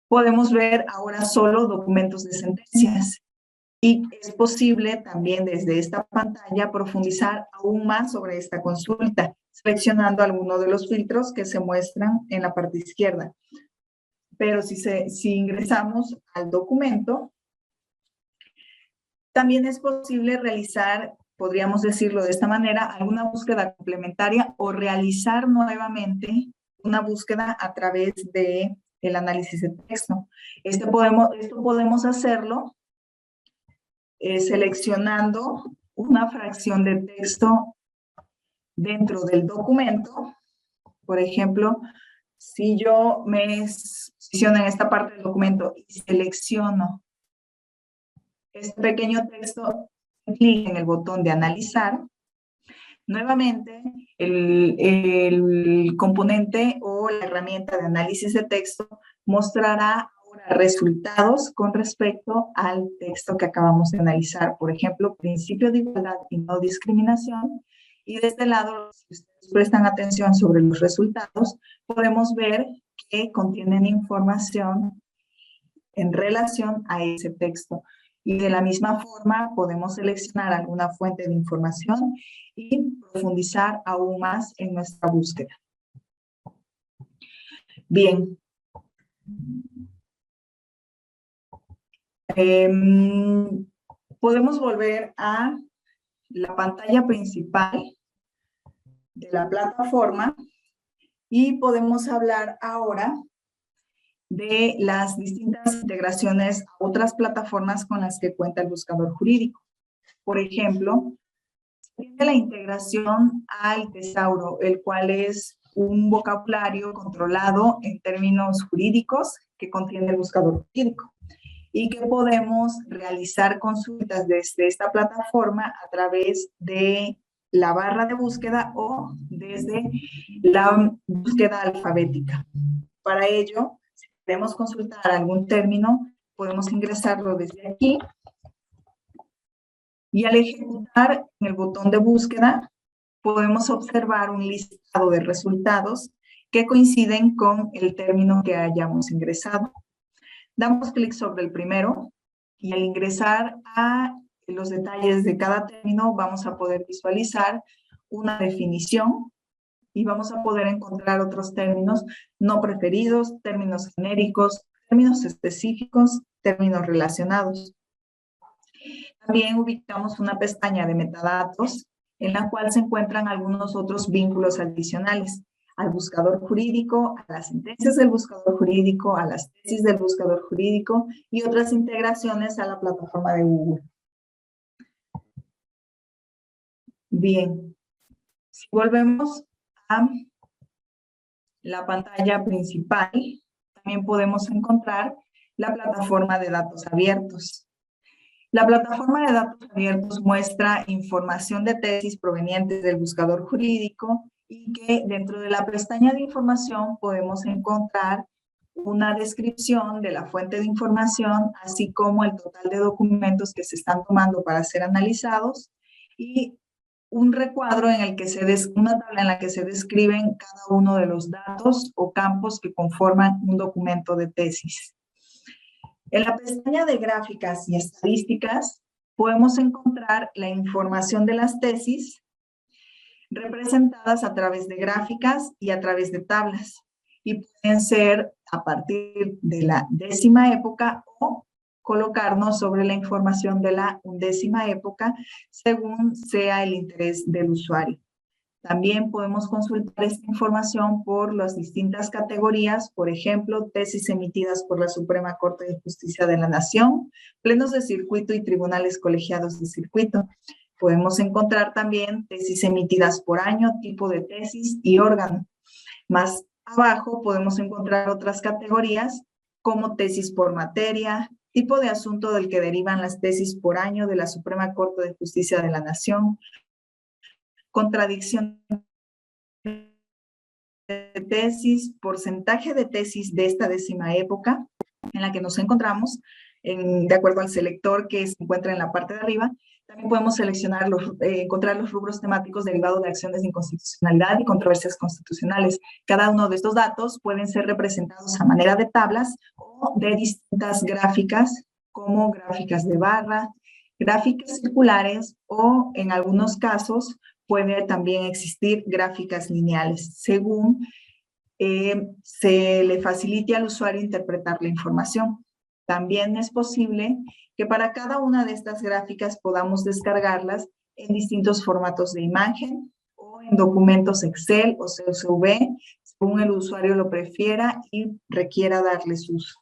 Speaker 2: podemos ver ahora solo documentos de sentencias. Y es posible también desde esta pantalla profundizar aún más sobre esta consulta, seleccionando alguno de los filtros que se muestran en la parte izquierda. Pero si ingresamos al documento, también es posible realizar, podríamos decirlo de esta manera, alguna búsqueda complementaria o realizar nuevamente una búsqueda a través del análisis de texto. Esto podemos hacerlo seleccionando una fracción de texto dentro del documento. Por ejemplo, si yo me posiciono en esta parte del documento y selecciono este pequeño texto, clic en el botón de analizar, Nuevamente, el componente o la herramienta de análisis de texto mostrará ahora resultados con respecto al texto que acabamos de analizar. Por ejemplo, principio de igualdad y no discriminación. Y de este lado, si ustedes prestan atención sobre los resultados, podemos ver que contienen información en relación a ese texto. Y de la misma forma podemos seleccionar alguna fuente de información y profundizar aún más en nuestra búsqueda. Bien. Podemos volver a la pantalla principal de la plataforma y podemos hablar ahora de las distintas integraciones a otras plataformas con las que cuenta el buscador jurídico. Por ejemplo, tiene la integración al tesauro, el cual es un vocabulario controlado en términos jurídicos que contiene el buscador jurídico y que podemos realizar consultas desde esta plataforma a través de la barra de búsqueda o desde la búsqueda alfabética. Para ello, si queremos consultar algún término, podemos ingresarlo desde aquí y al ejecutar en el botón de búsqueda podemos observar un listado de resultados que coinciden con el término que hayamos ingresado. Damos clic sobre el primero y al ingresar a los detalles de cada término vamos a poder visualizar una definición y vamos a poder encontrar otros términos no preferidos, términos genéricos, términos específicos, términos relacionados. También ubicamos una pestaña de metadatos en la cual se encuentran algunos otros vínculos adicionales al buscador jurídico, a las sentencias del buscador jurídico, a las tesis del buscador jurídico y otras integraciones a la plataforma de Google. Bien, si volvemos a la pantalla principal, también podemos encontrar la plataforma de datos abiertos. La plataforma de datos abiertos muestra información de tesis provenientes del buscador jurídico y que dentro de la pestaña de información podemos encontrar una descripción de la fuente de información, así como el total de documentos que se están tomando para ser analizados y un recuadro en el que una tabla en la que se describen cada uno de los datos o campos que conforman un documento de tesis. En la pestaña de gráficas y estadísticas podemos encontrar la información de las tesis representadas a través de gráficas y a través de tablas y pueden ser a partir de la 10ª época o colocarnos sobre la información de la 11ª época según sea el interés del usuario. También podemos consultar esta información por las distintas categorías, por ejemplo, tesis emitidas por la Suprema Corte de Justicia de la Nación, plenos de circuito y tribunales colegiados de circuito. Podemos encontrar también tesis emitidas por año, tipo de tesis y órgano. Más abajo podemos encontrar otras categorías como tesis por materia, tipo de asunto del que derivan las tesis por año de la Suprema Corte de Justicia de la Nación, contradicción de tesis, porcentaje de tesis de esta 10ª época en la que nos encontramos, de acuerdo al selector que se encuentra en la parte de arriba. También podemos seleccionar encontrar los rubros temáticos derivados de acciones de inconstitucionalidad y controversias constitucionales. Cada uno de estos datos pueden ser representados a manera de tablas o de distintas gráficas, como gráficas de barra, gráficas circulares o, en algunos casos, puede también existir gráficas lineales, según se le facilite al usuario interpretar la información. También es posible que para cada una de estas gráficas podamos descargarlas en distintos formatos de imagen o en documentos Excel o CSV, según el usuario lo prefiera y requiera darles uso.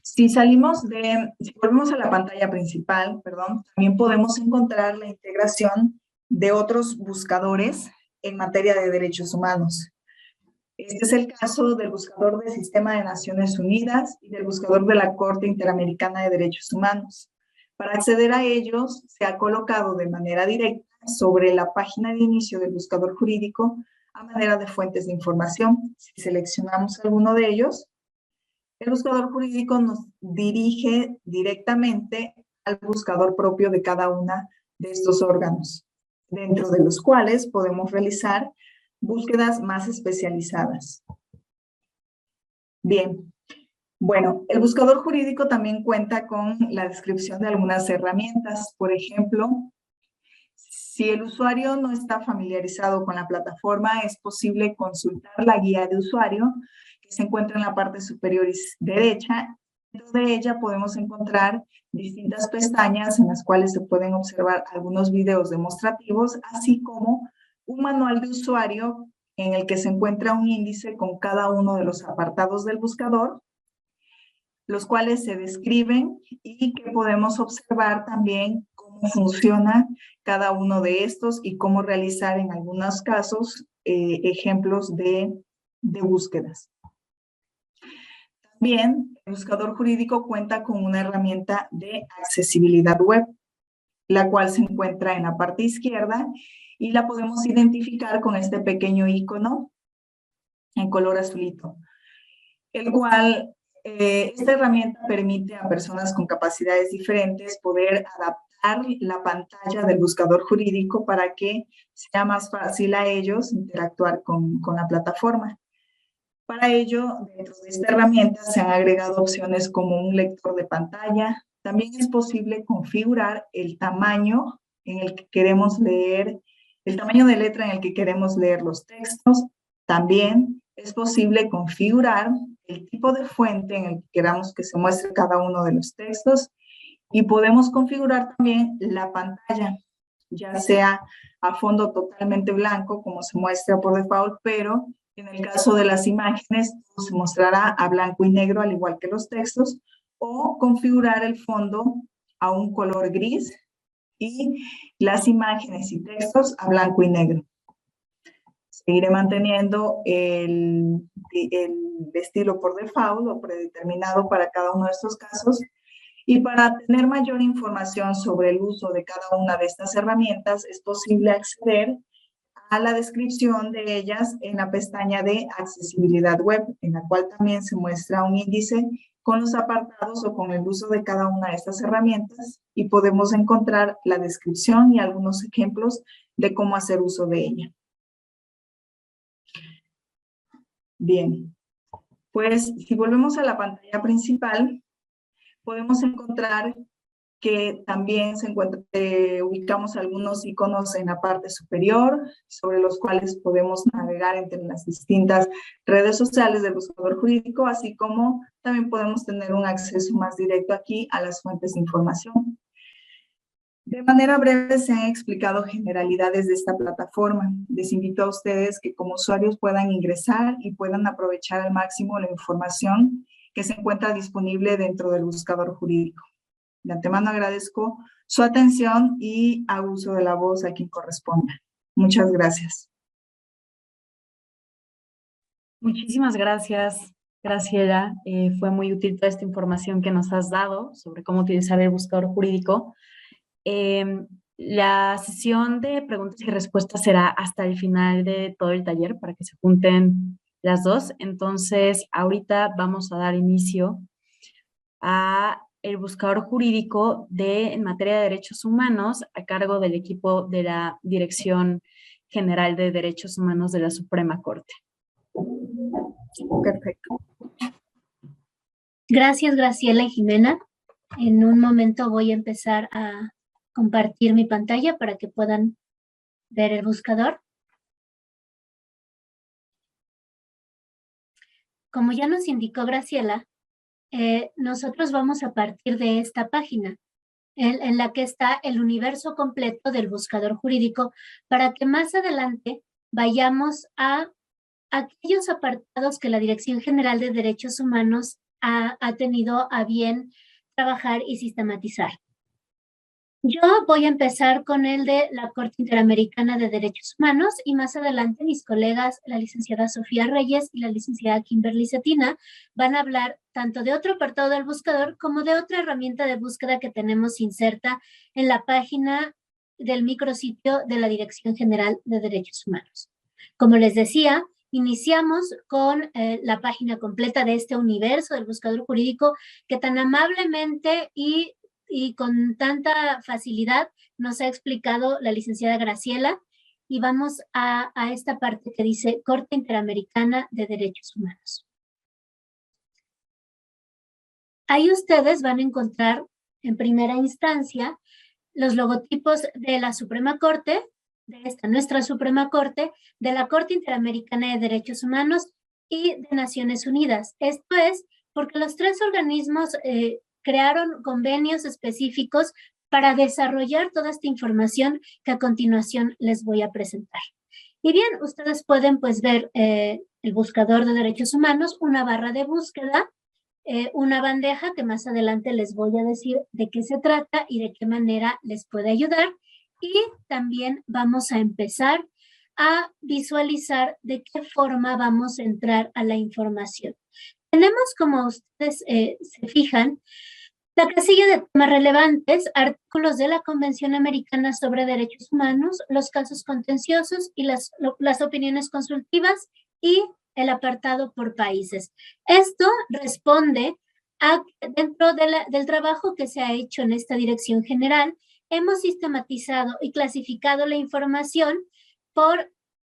Speaker 2: Si volvemos a la pantalla principal, también podemos encontrar la integración de otros buscadores en materia de derechos humanos. Este es el caso del buscador del Sistema de Naciones Unidas y del buscador de la Corte Interamericana de Derechos Humanos. Para acceder a ellos, se ha colocado de manera directa sobre la página de inicio del buscador jurídico a manera de fuentes de información. Si seleccionamos alguno de ellos, el buscador jurídico nos dirige directamente al buscador propio de cada una de estos órganos, dentro de los cuales podemos realizar búsquedas más especializadas. Bien, bueno, el buscador jurídico también cuenta con la descripción de algunas herramientas. Por ejemplo, si el usuario no está familiarizado con la plataforma, es posible consultar la guía de usuario que se encuentra en la parte superior derecha. Dentro de ella podemos encontrar distintas pestañas en las cuales se pueden observar algunos videos demostrativos, así como un manual de usuario en el que se encuentra un índice con cada uno de los apartados del buscador, los cuales se describen y que podemos observar también cómo funciona cada uno de estos y cómo realizar en algunos casos ejemplos de búsquedas. También el buscador jurídico cuenta con una herramienta de accesibilidad web, la cual se encuentra en la parte izquierda y la podemos identificar con este pequeño icono en color azulito, el cual esta herramienta permite a personas con capacidades diferentes poder adaptar la pantalla del buscador jurídico para que sea más fácil a ellos interactuar con la plataforma. Para ello, dentro de esta herramienta se han agregado opciones como un lector de pantalla. También es posible configurar el tamaño en el que queremos leer, el tamaño de letra en el que queremos leer los textos. También es posible configurar el tipo de fuente en el que queramos que se muestre cada uno de los textos y podemos configurar también la pantalla, ya sea a fondo totalmente blanco, como se muestra por default, pero en el caso de las imágenes se mostrará a blanco y negro, al igual que los textos, o configurar el fondo a un color gris y las imágenes y textos a blanco y negro. Seguiré manteniendo el estilo por default o predeterminado para cada uno de estos casos. Y para tener mayor información sobre el uso de cada una de estas herramientas, es posible acceder a la descripción de ellas en la pestaña de accesibilidad web, en la cual también se muestra un índice con los apartados o con el uso de cada una de estas herramientas y podemos encontrar la descripción y algunos ejemplos de cómo hacer uso de ella. Bien, pues si volvemos a la pantalla principal, podemos encontrar que también ubicamos algunos iconos en la parte superior, sobre los cuales podemos navegar entre las distintas redes sociales del buscador jurídico, así como también podemos tener un acceso más directo aquí a las fuentes de información. De manera breve se han explicado generalidades de esta plataforma. Les invito a ustedes que como usuarios puedan ingresar y puedan aprovechar al máximo la información que se encuentra disponible dentro del buscador jurídico. De antemano agradezco su atención y hago uso de la voz a quien corresponda. Muchas gracias.
Speaker 1: Muchísimas gracias, Graciela. Fue muy útil toda esta información que nos has dado sobre cómo utilizar el buscador jurídico. La sesión de preguntas y respuestas será hasta el final de todo el taller para que se junten las dos. Entonces, ahorita vamos a dar inicio a el buscador jurídico en materia de derechos humanos a cargo del equipo de la Dirección General de Derechos Humanos de la Suprema Corte.
Speaker 2: Perfecto.
Speaker 3: Gracias, Graciela y Jimena. En un momento voy a empezar a compartir mi pantalla para que puedan ver el buscador. Como ya nos indicó Graciela, nosotros vamos a partir de esta página en la que está el universo completo del buscador jurídico para que más adelante vayamos a aquellos apartados que la Dirección General de Derechos Humanos ha tenido a bien trabajar y sistematizar. Yo voy a empezar con el de la Corte Interamericana de Derechos Humanos y más adelante mis colegas, la licenciada Sofía Reyes y la licenciada Kimberly Cetina, van a hablar tanto de otro apartado del buscador como de otra herramienta de búsqueda que tenemos inserta en la página del micrositio de la Dirección General de Derechos Humanos. Como les decía, iniciamos con la página completa de este universo del buscador jurídico que tan amablemente y con tanta facilidad nos ha explicado la licenciada Graciela, y vamos a esta parte que dice Corte Interamericana de Derechos Humanos. Ahí ustedes van a encontrar en primera instancia los logotipos de la Suprema Corte, de esta nuestra Suprema Corte, de la Corte Interamericana de Derechos Humanos y de Naciones Unidas. Esto es porque los tres organismos crearon convenios específicos para desarrollar toda esta información que a continuación les voy a presentar. Y bien, ustedes pueden pues ver el buscador de derechos humanos, una barra de búsqueda, una bandeja que más adelante les voy a decir de qué se trata y de qué manera les puede ayudar. Y también vamos a empezar a visualizar de qué forma vamos a entrar a la información. Tenemos, como ustedes se fijan, la casilla de temas relevantes, artículos de la Convención Americana sobre Derechos Humanos, los casos contenciosos y las opiniones consultivas y el apartado por países. Esto responde a dentro del trabajo que se ha hecho en esta dirección general, hemos sistematizado y clasificado la información por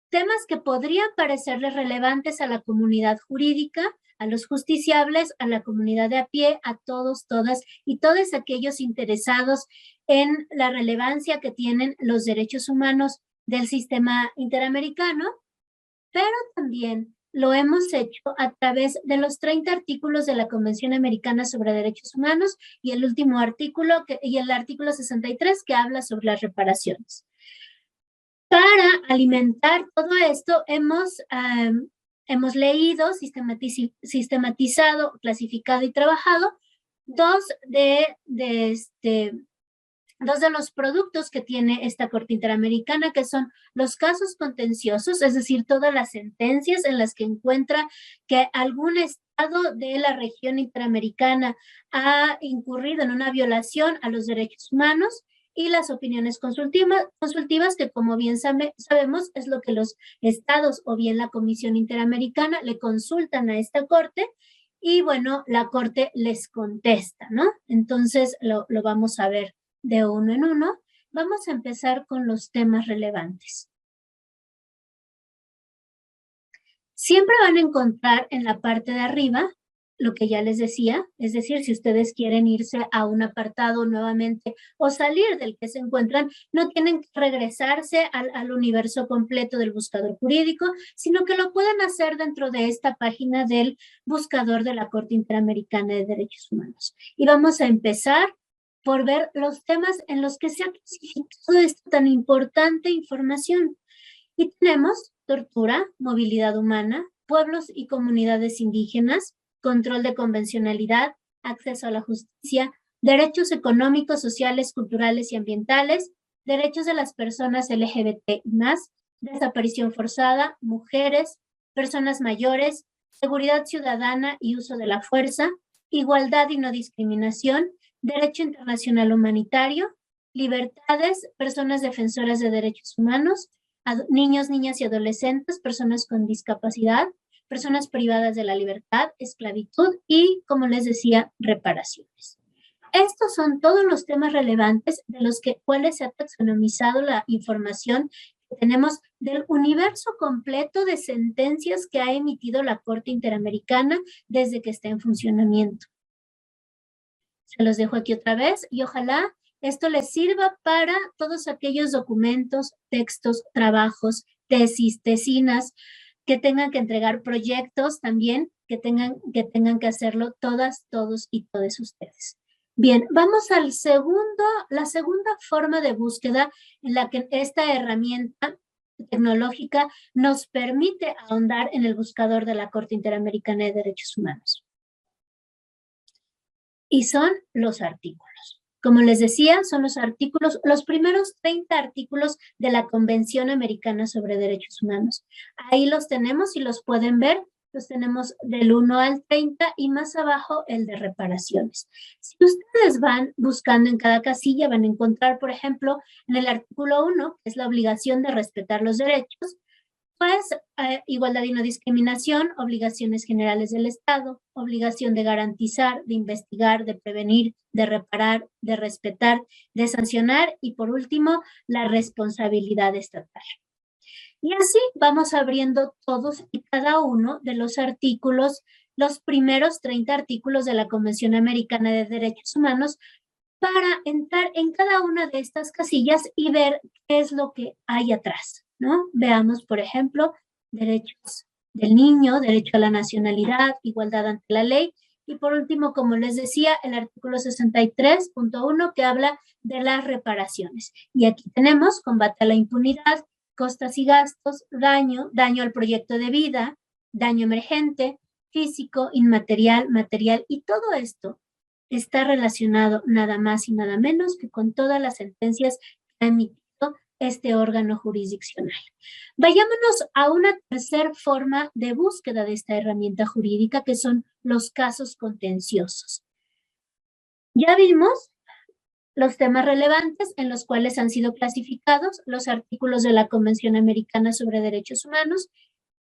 Speaker 3: temas que podrían parecerles relevantes a la comunidad jurídica, a los justiciables, a la comunidad de a pie, a todos, todas y todos aquellos interesados en la relevancia que tienen los derechos humanos del sistema interamericano, pero también lo hemos hecho a través de los 30 artículos de la Convención Americana sobre Derechos Humanos y el último artículo, y el artículo 63 que habla sobre las reparaciones. Para alimentar todo esto, hemos leído, sistematizado, clasificado y trabajado dos de los productos que tiene esta Corte Interamericana, que son los casos contenciosos, es decir, todas las sentencias en las que encuentra que algún estado de la región interamericana ha incurrido en una violación a los derechos humanos, y las opiniones consultivas, que como bien sabemos es lo que los estados o bien la Comisión Interamericana le consultan a esta Corte y bueno, la Corte les contesta, ¿no? Entonces lo vamos a ver de uno en uno. Vamos a empezar con los temas relevantes. Siempre van a encontrar en la parte de arriba lo que ya les decía, es decir, si ustedes quieren irse a un apartado nuevamente o salir del que se encuentran, no tienen que regresarse al universo completo del buscador jurídico, sino que lo pueden hacer dentro de esta página del buscador de la Corte Interamericana de Derechos Humanos. Y vamos a empezar por ver los temas en los que se ha clasificado esta tan importante información. Y tenemos tortura, movilidad humana, pueblos y comunidades indígenas, control de convencionalidad, acceso a la justicia, derechos económicos, sociales, culturales y ambientales, derechos de las personas LGBT y más, desaparición forzada, mujeres, personas mayores, seguridad ciudadana y uso de la fuerza, igualdad y no discriminación, derecho internacional humanitario, libertades, personas defensoras de derechos humanos, niños, niñas y adolescentes, personas con discapacidad, personas privadas de la libertad, esclavitud y, como les decía, reparaciones. Estos son todos los temas relevantes de los cuales se ha taxonomizado la información que tenemos del universo completo de sentencias que ha emitido la Corte Interamericana desde que está en funcionamiento. Se los dejo aquí otra vez y ojalá esto les sirva para todos aquellos documentos, textos, trabajos, tesis, tesinas, que tengan que entregar proyectos también, que tengan que hacerlo todas, todos y todos ustedes. Bien, vamos a la segunda forma de búsqueda en la que esta herramienta tecnológica nos permite ahondar en el buscador de la Corte Interamericana de Derechos Humanos. Y son los artículos. Como les decía, son los primeros 30 artículos de la Convención Americana sobre Derechos Humanos. Ahí los tenemos y los pueden ver. Los tenemos del 1 al 30 y más abajo el de reparaciones. Si ustedes van buscando en cada casilla, van a encontrar, por ejemplo, en el artículo 1, que es la obligación de respetar los derechos, pues igualdad y no discriminación, obligaciones generales del Estado, obligación de garantizar, de investigar, de prevenir, de reparar, de respetar, de sancionar y por último, la responsabilidad estatal. Y así vamos abriendo todos y cada uno de los artículos, los primeros 30 artículos de la Convención Americana de Derechos Humanos para entrar en cada una de estas casillas y ver qué es lo que hay atrás, ¿no? Veamos, por ejemplo, derechos del niño, derecho a la nacionalidad, igualdad ante la ley. Y por último, como les decía, el artículo 63.1 que habla de las reparaciones. Y aquí tenemos combate a la impunidad, costas y gastos, daño al proyecto de vida, daño emergente, físico, inmaterial, material, y todo esto está relacionado nada más y nada menos que con todas las sentencias que ha emitido este órgano jurisdiccional. Vayámonos a una tercera forma de búsqueda de esta herramienta jurídica, que son los casos contenciosos. Ya vimos los temas relevantes en los cuales han sido clasificados los artículos de la Convención Americana sobre Derechos Humanos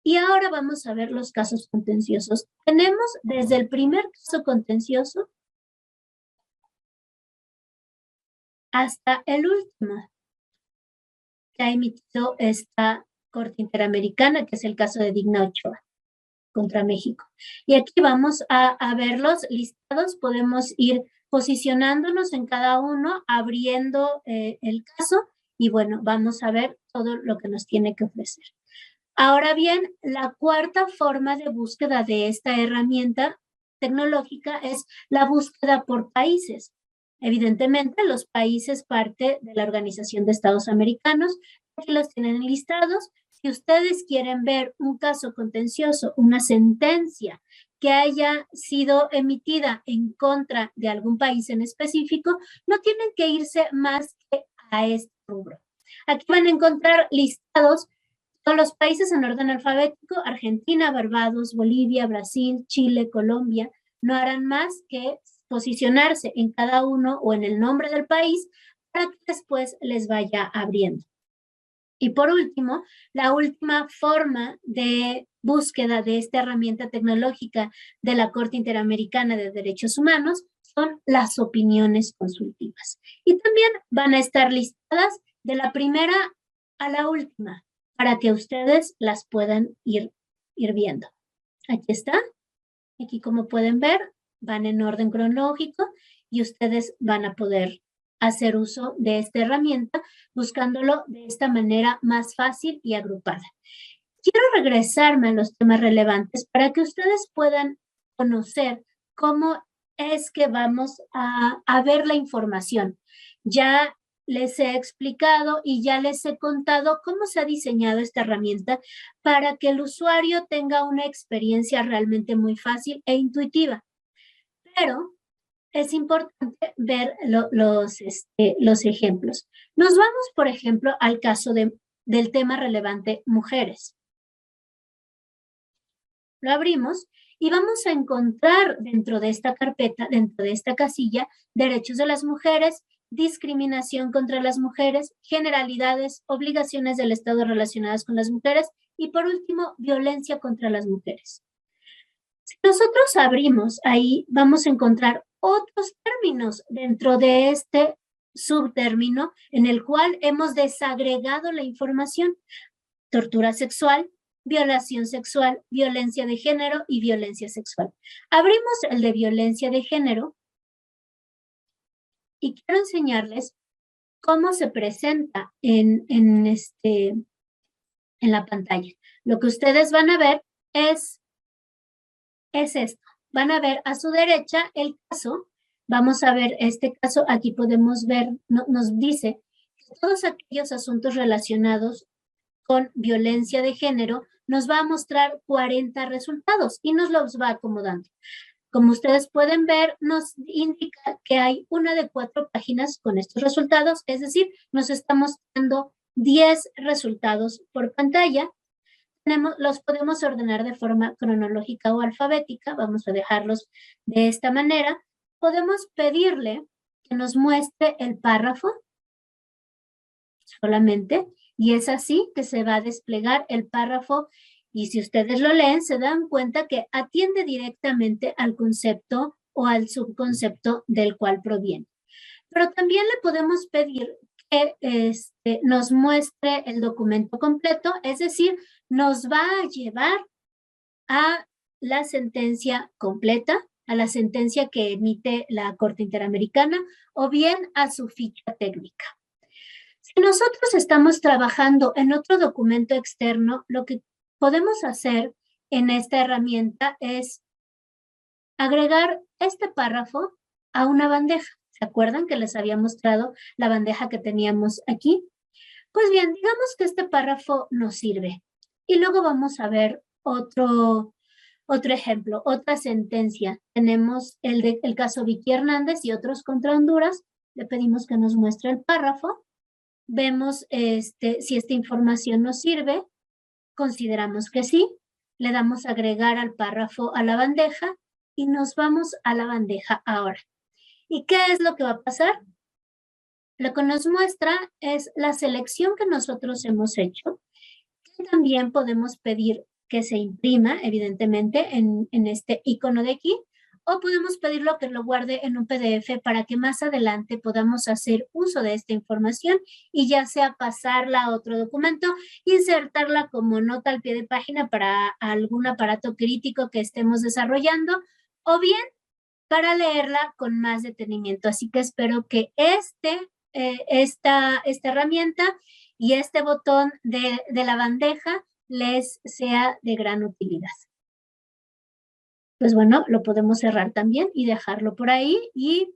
Speaker 3: y ahora vamos a ver los casos contenciosos. Tenemos desde el primer caso contencioso hasta el último que ha emitido esta Corte Interamericana, que es el caso de Digna Ochoa contra México. Y aquí vamos a verlos listados, podemos ir posicionándonos en cada uno, abriendo el caso y bueno, vamos a ver todo lo que nos tiene que ofrecer. Ahora bien, la cuarta forma de búsqueda de esta herramienta tecnológica es la búsqueda por países. Evidentemente, los países parte de la Organización de Estados Americanos, aquí los tienen listados. Si ustedes quieren ver un caso contencioso, una sentencia que haya sido emitida en contra de algún país en específico, no tienen que irse más que a este rubro. Aquí van a encontrar listados todos los países en orden alfabético: Argentina, Barbados, Bolivia, Brasil, Chile, Colombia. No harán más que posicionarse en cada uno o en el nombre del país para que después les vaya abriendo. Y por último, la última forma de búsqueda de esta herramienta tecnológica de la Corte Interamericana de Derechos Humanos son las opiniones consultivas. Y también van a estar listadas de la primera a la última para que ustedes las puedan ir viendo. Aquí está. Aquí, como pueden ver, van en orden cronológico y ustedes van a poder hacer uso de esta herramienta buscándolo de esta manera más fácil y agrupada. Quiero regresarme a los temas relevantes para que ustedes puedan conocer cómo es que vamos a ver la información. Ya les he explicado y ya les he contado cómo se ha diseñado esta herramienta para que el usuario tenga una experiencia realmente muy fácil e intuitiva. Pero es importante ver los ejemplos. Nos vamos, por ejemplo, al caso del tema relevante mujeres. Lo abrimos y vamos a encontrar dentro de esta carpeta, dentro de esta casilla, derechos de las mujeres, discriminación contra las mujeres, generalidades, obligaciones del Estado relacionadas con las mujeres y, por último, violencia contra las mujeres. Si nosotros abrimos ahí, vamos a encontrar otros términos dentro de este subtérmino en el cual hemos desagregado la información: tortura sexual, violación sexual, violencia de género y violencia sexual. Abrimos el de violencia de género y quiero enseñarles cómo se presenta en la pantalla. Lo que ustedes van a ver es esto. Van a ver a su derecha el caso. Vamos a ver este caso. Aquí podemos ver, nos dice que todos aquellos asuntos relacionados con violencia de género nos va a mostrar 40 resultados y nos los va acomodando. Como ustedes pueden ver, nos indica que hay una de 4 páginas con estos resultados, es decir, nos está mostrando 10 resultados por pantalla. Los podemos ordenar de forma cronológica o alfabética, vamos a dejarlos de esta manera. Podemos pedirle que nos muestre el párrafo solamente, y es así que se va a desplegar el párrafo, y si ustedes lo leen se dan cuenta que atiende directamente al concepto o al subconcepto del cual proviene. Pero también le podemos pedir que nos muestre el documento completo, es decir, nos va a llevar a la sentencia completa, a la sentencia que emite la Corte Interamericana, o bien a su ficha técnica. Si nosotros estamos trabajando en otro documento externo, lo que podemos hacer en esta herramienta es agregar este párrafo a una bandeja. ¿Se acuerdan que les había mostrado la bandeja que teníamos aquí? Pues bien, digamos que este párrafo nos sirve. Y luego vamos a ver otro ejemplo, otra sentencia. Tenemos el caso Vicky Hernández y otros contra Honduras. Le pedimos que nos muestre el párrafo. Vemos si esta información nos sirve. Consideramos que sí. Le damos a agregar al párrafo a la bandeja y nos vamos a la bandeja ahora. ¿Y qué es lo que va a pasar? Lo que nos muestra es la selección que nosotros hemos hecho. También podemos pedir que se imprima, evidentemente, en este icono de aquí, o podemos pedirlo que lo guarde en un PDF para que más adelante podamos hacer uso de esta información y ya sea pasarla a otro documento, insertarla como nota al pie de página para algún aparato crítico que estemos desarrollando, o bien para leerla con más detenimiento. Así que espero que esta herramienta y este botón de la bandeja les sea de gran utilidad. Pues bueno, lo podemos cerrar también y dejarlo por ahí y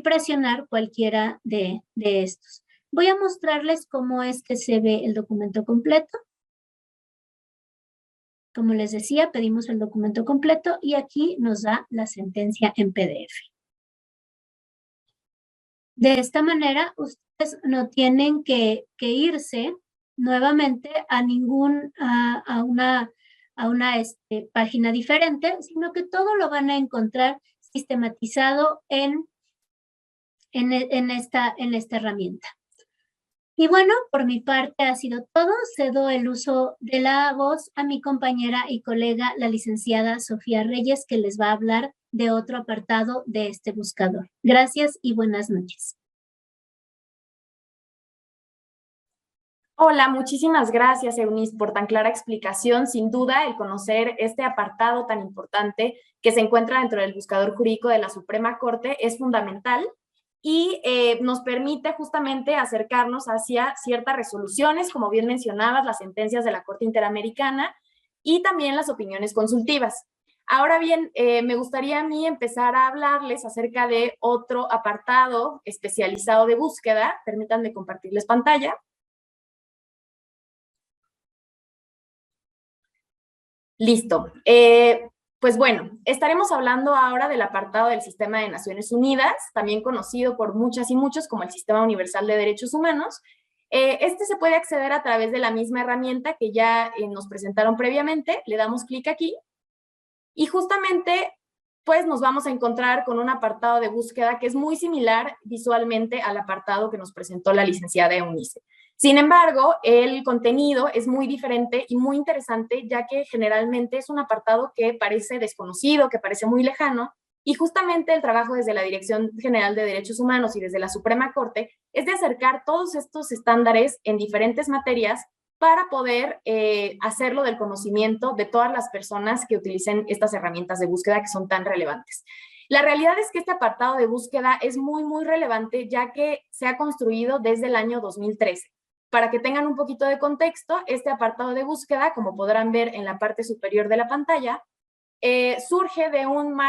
Speaker 3: presionar cualquiera de estos. Voy a mostrarles cómo es que se ve el documento completo. Como les decía, pedimos el documento completo y aquí nos da la sentencia en PDF. De esta manera, ustedes no tienen que irse nuevamente a una página diferente, sino que todo lo van a encontrar sistematizado en esta herramienta. Y bueno, por mi parte ha sido todo. Cedo el uso de la voz a mi compañera y colega, la licenciada Sofía Reyes, que les va a hablar de otro apartado de este buscador. Gracias y buenas noches.
Speaker 4: Hola, muchísimas gracias, Eunice, por tan clara explicación. Sin duda, el conocer este apartado tan importante que se encuentra dentro del buscador jurídico de la Suprema Corte es fundamental y nos permite justamente acercarnos hacia ciertas resoluciones, como bien mencionabas, las sentencias de la Corte Interamericana y también las opiniones consultivas. Ahora bien, me gustaría a mí empezar a hablarles acerca de otro apartado especializado de búsqueda. Permítanme compartirles pantalla. Listo. Pues bueno, estaremos hablando ahora del apartado del Sistema de Naciones Unidas, también conocido por muchas y muchos como el Sistema Universal de Derechos Humanos. Este se puede acceder a través de la misma herramienta que ya nos presentaron previamente. Le damos clic aquí y justamente pues nos vamos a encontrar con un apartado de búsqueda que es muy similar visualmente al apartado que nos presentó la licenciada Eunice. Sin embargo, el contenido es muy diferente y muy interesante, ya que generalmente es un apartado que parece desconocido, que parece muy lejano, y justamente el trabajo desde la Dirección General de Derechos Humanos y desde la Suprema Corte es de acercar todos estos estándares en diferentes materias para poder hacerlo del conocimiento de todas las personas que utilicen estas herramientas de búsqueda que son tan relevantes. La realidad es que este apartado de búsqueda es muy, muy relevante, ya que se ha construido desde el año 2013. Para que tengan un poquito de contexto, este apartado de búsqueda, como podrán ver en la parte superior de la pantalla, surge de un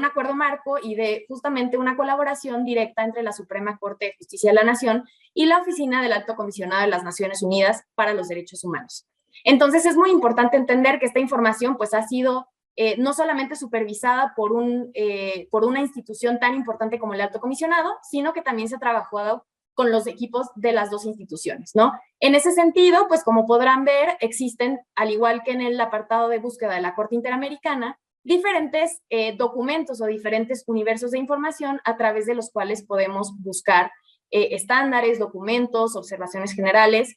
Speaker 4: acuerdo marco y de justamente una colaboración directa entre la Suprema Corte de Justicia de la Nación y la Oficina del Alto Comisionado de las Naciones Unidas para los Derechos Humanos. Entonces, es muy importante entender que esta información pues, ha sido no solamente supervisada por una institución tan importante como el Alto Comisionado, sino que también se ha trabajado con los equipos de las dos instituciones, ¿no? En ese sentido, pues como podrán ver, existen, al igual que en el apartado de búsqueda de la Corte Interamericana, diferentes documentos o diferentes universos de información a través de los cuales podemos buscar estándares, documentos, observaciones generales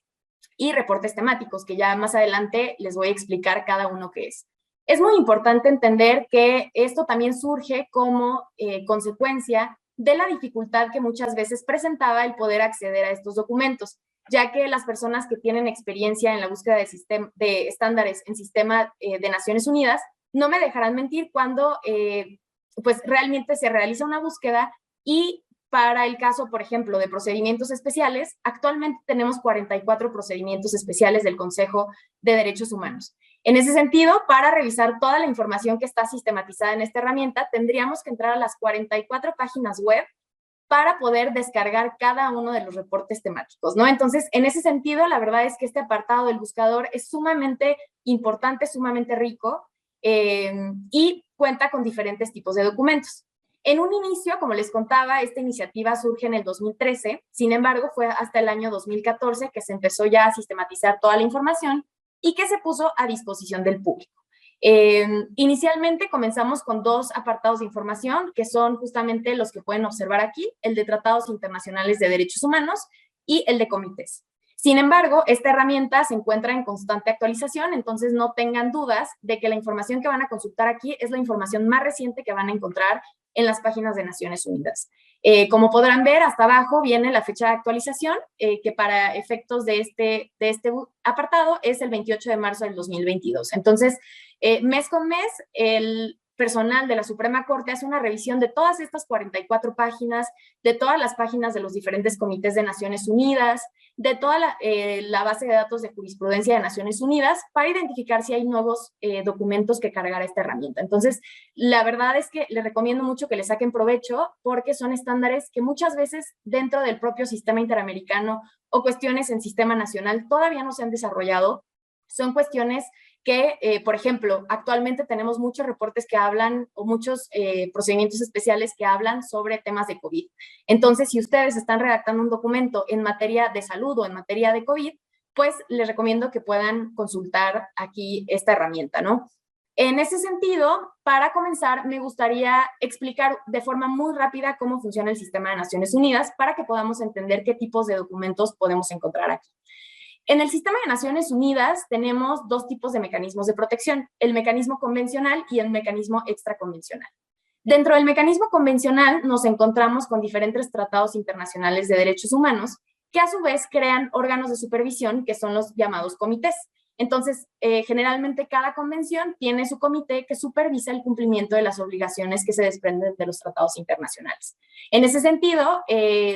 Speaker 4: y reportes temáticos, que ya más adelante les voy a explicar cada uno qué es. Es muy importante entender que esto también surge como consecuencia de la dificultad que muchas veces presentaba el poder acceder a estos documentos, ya que las personas que tienen experiencia en la búsqueda de estándares en sistema de Naciones Unidas no me dejarán mentir cuando pues realmente se realiza una búsqueda y para el caso, por ejemplo, de procedimientos especiales, actualmente tenemos 44 procedimientos especiales del Consejo de Derechos Humanos. En ese sentido, para revisar toda la información que está sistematizada en esta herramienta, tendríamos que entrar a las 44 páginas web para poder descargar cada uno de los reportes temáticos, ¿no? Entonces, en ese sentido, la verdad es que este apartado del buscador es sumamente importante, sumamente rico y cuenta con diferentes tipos de documentos. En un inicio, como les contaba, esta iniciativa surge en el 2013, sin embargo, fue hasta el año 2014 que se empezó ya a sistematizar toda la información y que se puso a disposición del público. Inicialmente comenzamos con dos apartados de información, que son justamente los que pueden observar aquí, el de tratados internacionales de derechos humanos y el de comités. Sin embargo, esta herramienta se encuentra en constante actualización, entonces no tengan dudas de que la información que van a consultar aquí es la información más reciente que van a encontrar en las páginas de Naciones Unidas. Como podrán ver, hasta abajo viene la fecha de actualización, que para efectos de este apartado es el 28 de marzo del 2022. Entonces, mes con mes, el personal de la Suprema Corte hace una revisión de todas estas 44 páginas, de todas las páginas de los diferentes comités de Naciones Unidas, de toda la base de datos de jurisprudencia de Naciones Unidas, para identificar si hay nuevos documentos que cargar esta herramienta. Entonces, la verdad es que les recomiendo mucho que le saquen provecho, porque son estándares que muchas veces dentro del propio sistema interamericano o cuestiones en sistema nacional todavía no se han desarrollado. Son cuestiones que, por ejemplo, actualmente tenemos muchos reportes que hablan o muchos procedimientos especiales que hablan sobre temas de COVID. Entonces, si ustedes están redactando un documento en materia de salud o en materia de COVID, pues les recomiendo que puedan consultar aquí esta herramienta, ¿no? En ese sentido, para comenzar, me gustaría explicar de forma muy rápida cómo funciona el sistema de Naciones Unidas para que podamos entender qué tipos de documentos podemos encontrar aquí. En el sistema de Naciones Unidas tenemos dos tipos de mecanismos de protección, el mecanismo convencional y el mecanismo extraconvencional. Dentro del mecanismo convencional nos encontramos con diferentes tratados internacionales de derechos humanos que a su vez crean órganos de supervisión que son los llamados comités. Entonces, generalmente cada convención tiene su comité que supervisa el cumplimiento de las obligaciones que se desprenden de los tratados internacionales. En ese sentido,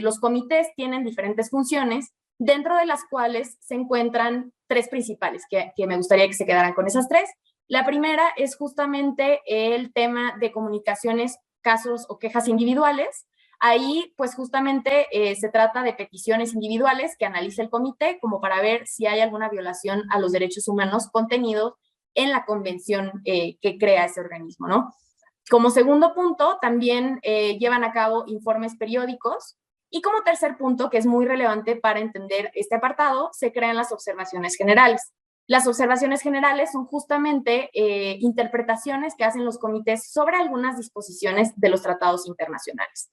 Speaker 4: los comités tienen diferentes funciones, dentro de las cuales se encuentran tres principales, que me gustaría que se quedaran con esas tres. La primera es justamente el tema de comunicaciones, casos o quejas individuales. Ahí, pues justamente se trata de peticiones individuales que analiza el comité como para ver si hay alguna violación a los derechos humanos contenidos en la convención que crea ese organismo, ¿no? Como segundo punto, también llevan a cabo informes periódicos. Y como tercer punto, que es muy relevante para entender este apartado, se crean las observaciones generales. Las observaciones generales son justamente interpretaciones que hacen los comités sobre algunas disposiciones de los tratados internacionales.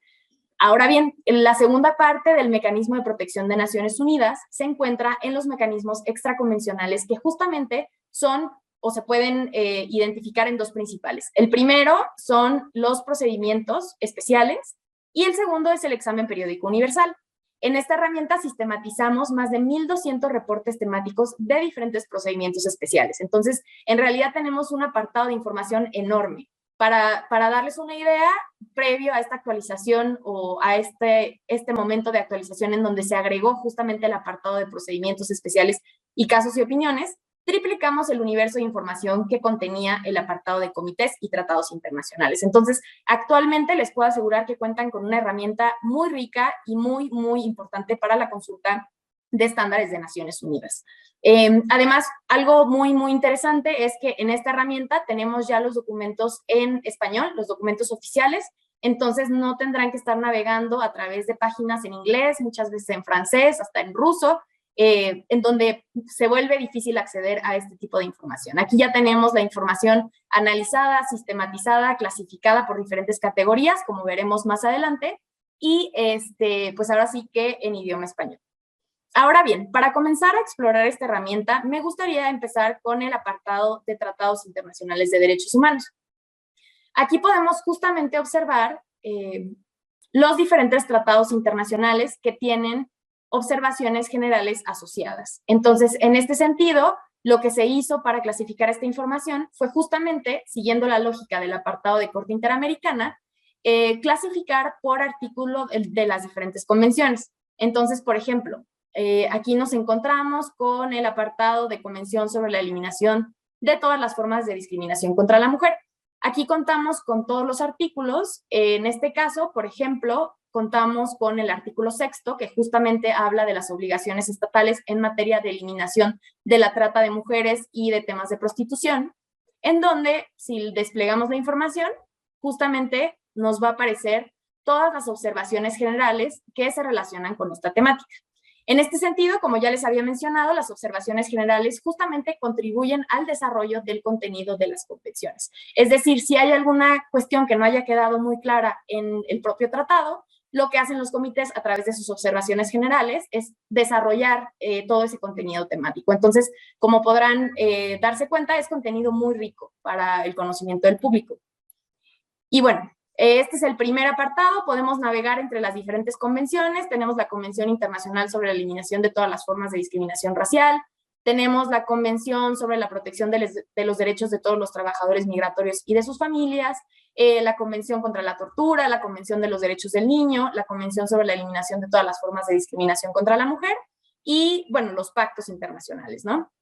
Speaker 4: Ahora bien, la segunda parte del mecanismo de protección de Naciones Unidas se encuentra en los mecanismos extraconvencionales, que justamente son o se pueden identificar en dos principales. El primero son los procedimientos especiales, y el segundo es el examen periódico universal. En esta herramienta sistematizamos más de 1,200 reportes temáticos de diferentes procedimientos especiales. Entonces, en realidad tenemos un apartado de información enorme. Para darles una idea, previo a esta actualización o a este momento de actualización en donde se agregó justamente el apartado de procedimientos especiales y casos y opiniones, triplicamos el universo de información que contenía el apartado de comités y tratados internacionales. Entonces, actualmente les puedo asegurar que cuentan con una herramienta muy rica y muy, muy importante para la consulta de estándares de Naciones Unidas. Además, algo muy, muy interesante es que en esta herramienta tenemos ya los documentos en español, los documentos oficiales, entonces no tendrán que estar navegando a través de páginas en inglés, muchas veces en francés, hasta en ruso, en donde se vuelve difícil acceder a este tipo de información. Aquí ya tenemos la información analizada, sistematizada, clasificada por diferentes categorías, como veremos más adelante, y pues ahora sí que en idioma español. Ahora bien, para comenzar a explorar esta herramienta, me gustaría empezar con el apartado de Tratados Internacionales de Derechos Humanos. Aquí podemos justamente observar los diferentes tratados internacionales que tienen observaciones generales asociadas. Entonces, en este sentido, lo que se hizo para clasificar esta información fue justamente, siguiendo la lógica del apartado de Corte Interamericana, clasificar por artículo de las diferentes convenciones. Entonces, por ejemplo, aquí nos encontramos con el apartado de Convención sobre la Eliminación de todas las formas de discriminación contra la mujer. Aquí contamos con todos los artículos. En este caso, por ejemplo, contamos con el artículo 6º, que justamente habla de las obligaciones estatales en materia de eliminación de la trata de mujeres y de temas de prostitución, en donde, si desplegamos la información, justamente nos va a aparecer todas las observaciones generales que se relacionan con esta temática. En este sentido, como ya les había mencionado, las observaciones generales justamente contribuyen al desarrollo del contenido de las convenciones. Es decir, si hay alguna cuestión que no haya quedado muy clara en el propio tratado, lo que hacen los comités a través de sus observaciones generales es desarrollar todo ese contenido temático. Entonces, como podrán darse cuenta, es contenido muy rico para el conocimiento del público. Y bueno, este es el primer apartado. Podemos navegar entre las diferentes convenciones. Tenemos la Convención Internacional sobre la Eliminación de todas las formas de discriminación racial. Tenemos la Convención sobre la Protección de los Derechos de todos los trabajadores migratorios y de sus familias, la Convención contra la Tortura, la Convención de los Derechos del Niño, la Convención sobre la Eliminación de todas las formas de discriminación contra la mujer y, bueno, los pactos internacionales, ¿no?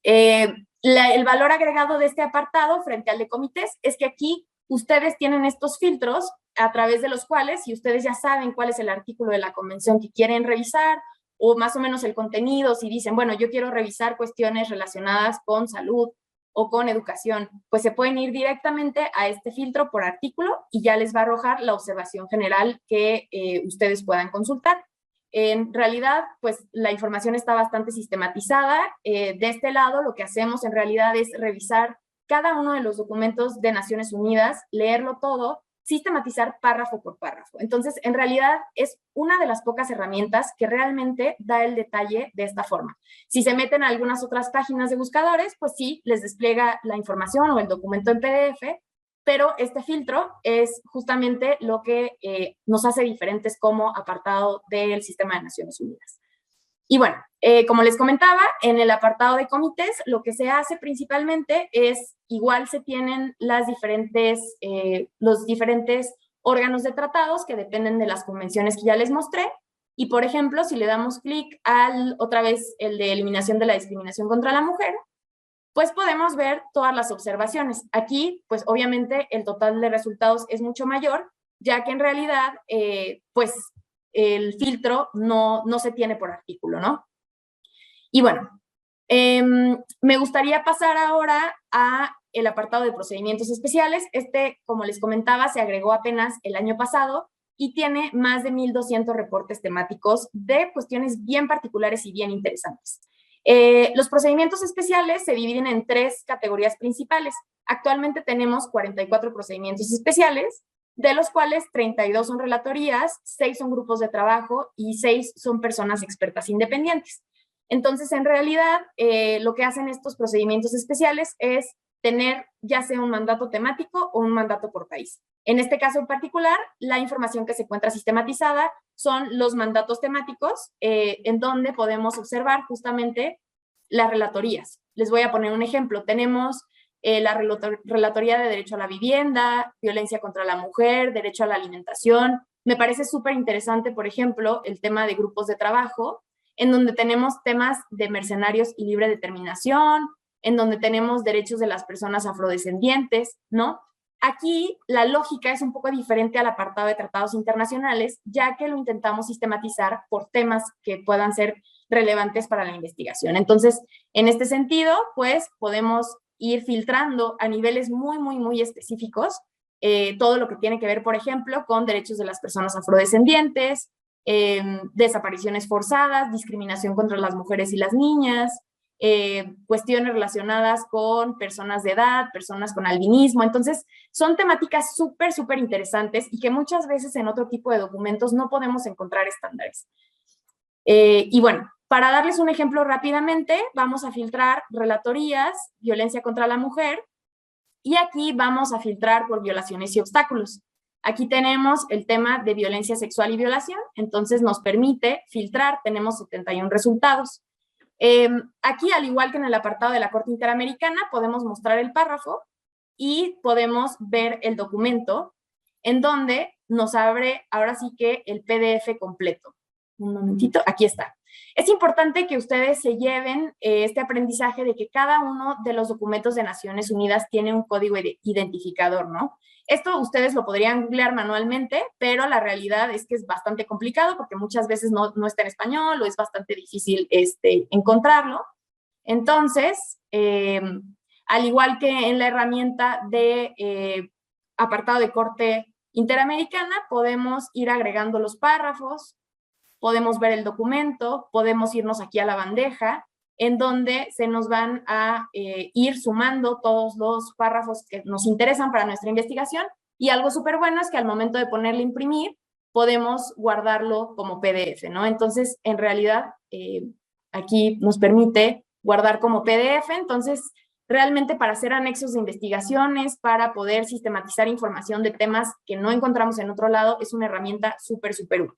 Speaker 4: El valor agregado de este apartado frente al de comités es que aquí ustedes tienen estos filtros a través de los cuales, si ustedes ya saben cuál es el artículo de la convención que quieren revisar, o más o menos el contenido, si dicen, bueno, yo quiero revisar cuestiones relacionadas con salud o con educación, pues se pueden ir directamente a este filtro por artículo y ya les va a arrojar la observación general que ustedes puedan consultar. En realidad, pues la información está bastante sistematizada. De este lado, lo que hacemos en realidad es revisar cada uno de los documentos de Naciones Unidas, leerlo todo, sistematizar párrafo por párrafo. Entonces, en realidad, es una de las pocas herramientas que realmente da el detalle de esta forma. Si se meten a algunas otras páginas de buscadores, pues sí, les despliega la información o el documento en PDF, pero este filtro es justamente lo que nos hace diferentes como apartado del sistema de Naciones Unidas. Y bueno, como les comentaba, en el apartado de comités, lo que se hace principalmente es, igual se tienen los diferentes órganos de tratados que dependen de las convenciones que ya les mostré. Y, por ejemplo, si le damos clic otra vez, el de eliminación de la discriminación contra la mujer, pues podemos ver todas las observaciones. Aquí, pues obviamente, el total de resultados es mucho mayor, ya que en realidad, pues, el filtro no se tiene por artículo, ¿no? Y bueno, me gustaría pasar ahora a el apartado de procedimientos especiales. Este, como les comentaba, se agregó apenas el año pasado y tiene más de 1,200 reportes temáticos de cuestiones bien particulares y bien interesantes. Los procedimientos especiales se dividen en 3 categorías principales. Actualmente tenemos 44 procedimientos especiales, de los cuales 32 son relatorías, 6 son grupos de trabajo y 6 son personas expertas independientes. Entonces, en realidad, lo que hacen estos procedimientos especiales es tener ya sea un mandato temático o un mandato por país. En este caso en particular, la información que se encuentra sistematizada son los mandatos temáticos, en donde podemos observar justamente las relatorías. Les voy a poner un ejemplo. Tenemos la relatoría de derecho a la vivienda, violencia contra la mujer, derecho a la alimentación. Me parece súper interesante, por ejemplo, el tema de grupos de trabajo, en donde tenemos temas de mercenarios y libre determinación, en donde tenemos derechos de las personas afrodescendientes, ¿no? Aquí la lógica es un poco diferente al apartado de tratados internacionales, ya que lo intentamos sistematizar por temas que puedan ser relevantes para la investigación. Entonces, en este sentido, pues podemos ir filtrando a niveles muy específicos todo lo que tiene que ver, por ejemplo, con derechos de las personas afrodescendientes, desapariciones forzadas, discriminación contra las mujeres y las niñas, cuestiones relacionadas con personas de edad, personas con albinismo. Entonces, son temáticas súper interesantes y que muchas veces en otro tipo de documentos no podemos encontrar estándares. Y bueno, para darles un ejemplo rápidamente, vamos a filtrar relatorías, violencia contra la mujer, y aquí vamos a filtrar por violaciones y obstáculos. Aquí tenemos el tema de violencia sexual y violación, entonces nos permite filtrar, tenemos 71 resultados. Aquí, al igual que en el apartado de la Corte Interamericana, podemos mostrar el párrafo y podemos ver el documento en donde nos abre ahora sí que el PDF completo. Un momentito, aquí está. Es importante que ustedes se lleven este aprendizaje de que cada uno de los documentos de Naciones Unidas tiene un código identificador, ¿no? Esto ustedes lo podrían googlear manualmente, pero la realidad es que es bastante complicado porque muchas veces no está en español o es bastante difícil encontrarlo. Entonces, al igual que en la herramienta de apartado de Corte Interamericana, podemos ir agregando los párrafos, podemos ver el documento, podemos irnos aquí a la bandeja, en donde se nos van a ir sumando todos los párrafos que nos interesan para nuestra investigación, y algo súper bueno es que al momento de ponerle imprimir, podemos guardarlo como PDF, ¿no? Entonces, en realidad, aquí nos permite guardar como PDF, entonces, realmente para hacer anexos de investigaciones, para poder sistematizar información de temas que no encontramos en otro lado, es una herramienta súper útil.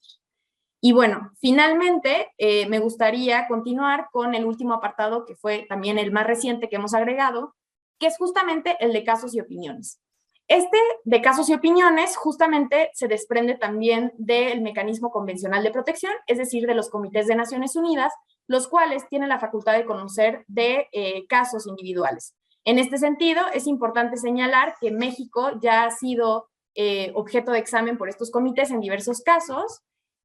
Speaker 4: Y bueno, finalmente me gustaría continuar con el último apartado, que fue también el más reciente que hemos agregado, que es justamente el de casos y opiniones. Este de casos y opiniones justamente se desprende también del mecanismo convencional de protección, es decir, de los comités de Naciones Unidas, los cuales tienen la facultad de conocer de casos individuales. En este sentido, es importante señalar que México ya ha sido objeto de examen por estos comités en diversos casos,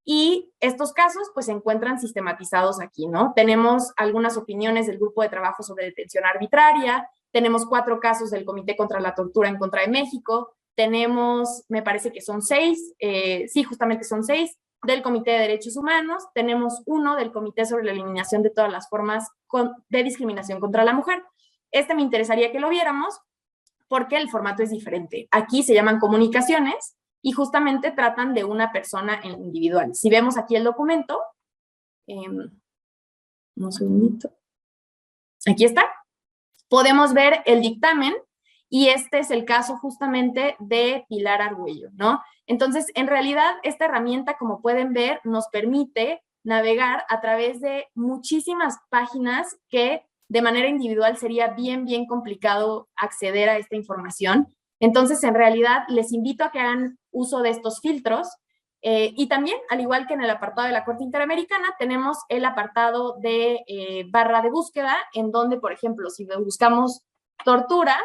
Speaker 4: y estos casos pues se encuentran sistematizados aquí, ¿no? Tenemos algunas opiniones del Grupo de Trabajo sobre Detención Arbitraria, tenemos 4 casos del Comité contra la Tortura en contra de México, tenemos, me parece que son 6, sí, justamente son 6, del Comité de Derechos Humanos, tenemos 1 del Comité sobre la Eliminación de todas las formas de discriminación contra la mujer. Me interesaría que lo viéramos porque el formato es diferente. Aquí se llaman comunicaciones, y justamente tratan de una persona en individual. Si vemos aquí el documento, un segundito, aquí está, podemos ver el dictamen, y este es el caso justamente de Pilar Argüello, ¿no? Entonces, en realidad, esta herramienta, como pueden ver, nos permite navegar a través de muchísimas páginas que de manera individual sería bien complicado acceder a esta información. Entonces, en realidad, les invito a que hagan uso de estos filtros, y también, al igual que en el apartado de la Corte Interamericana, tenemos el apartado de barra de búsqueda, en donde, por ejemplo, si buscamos tortura,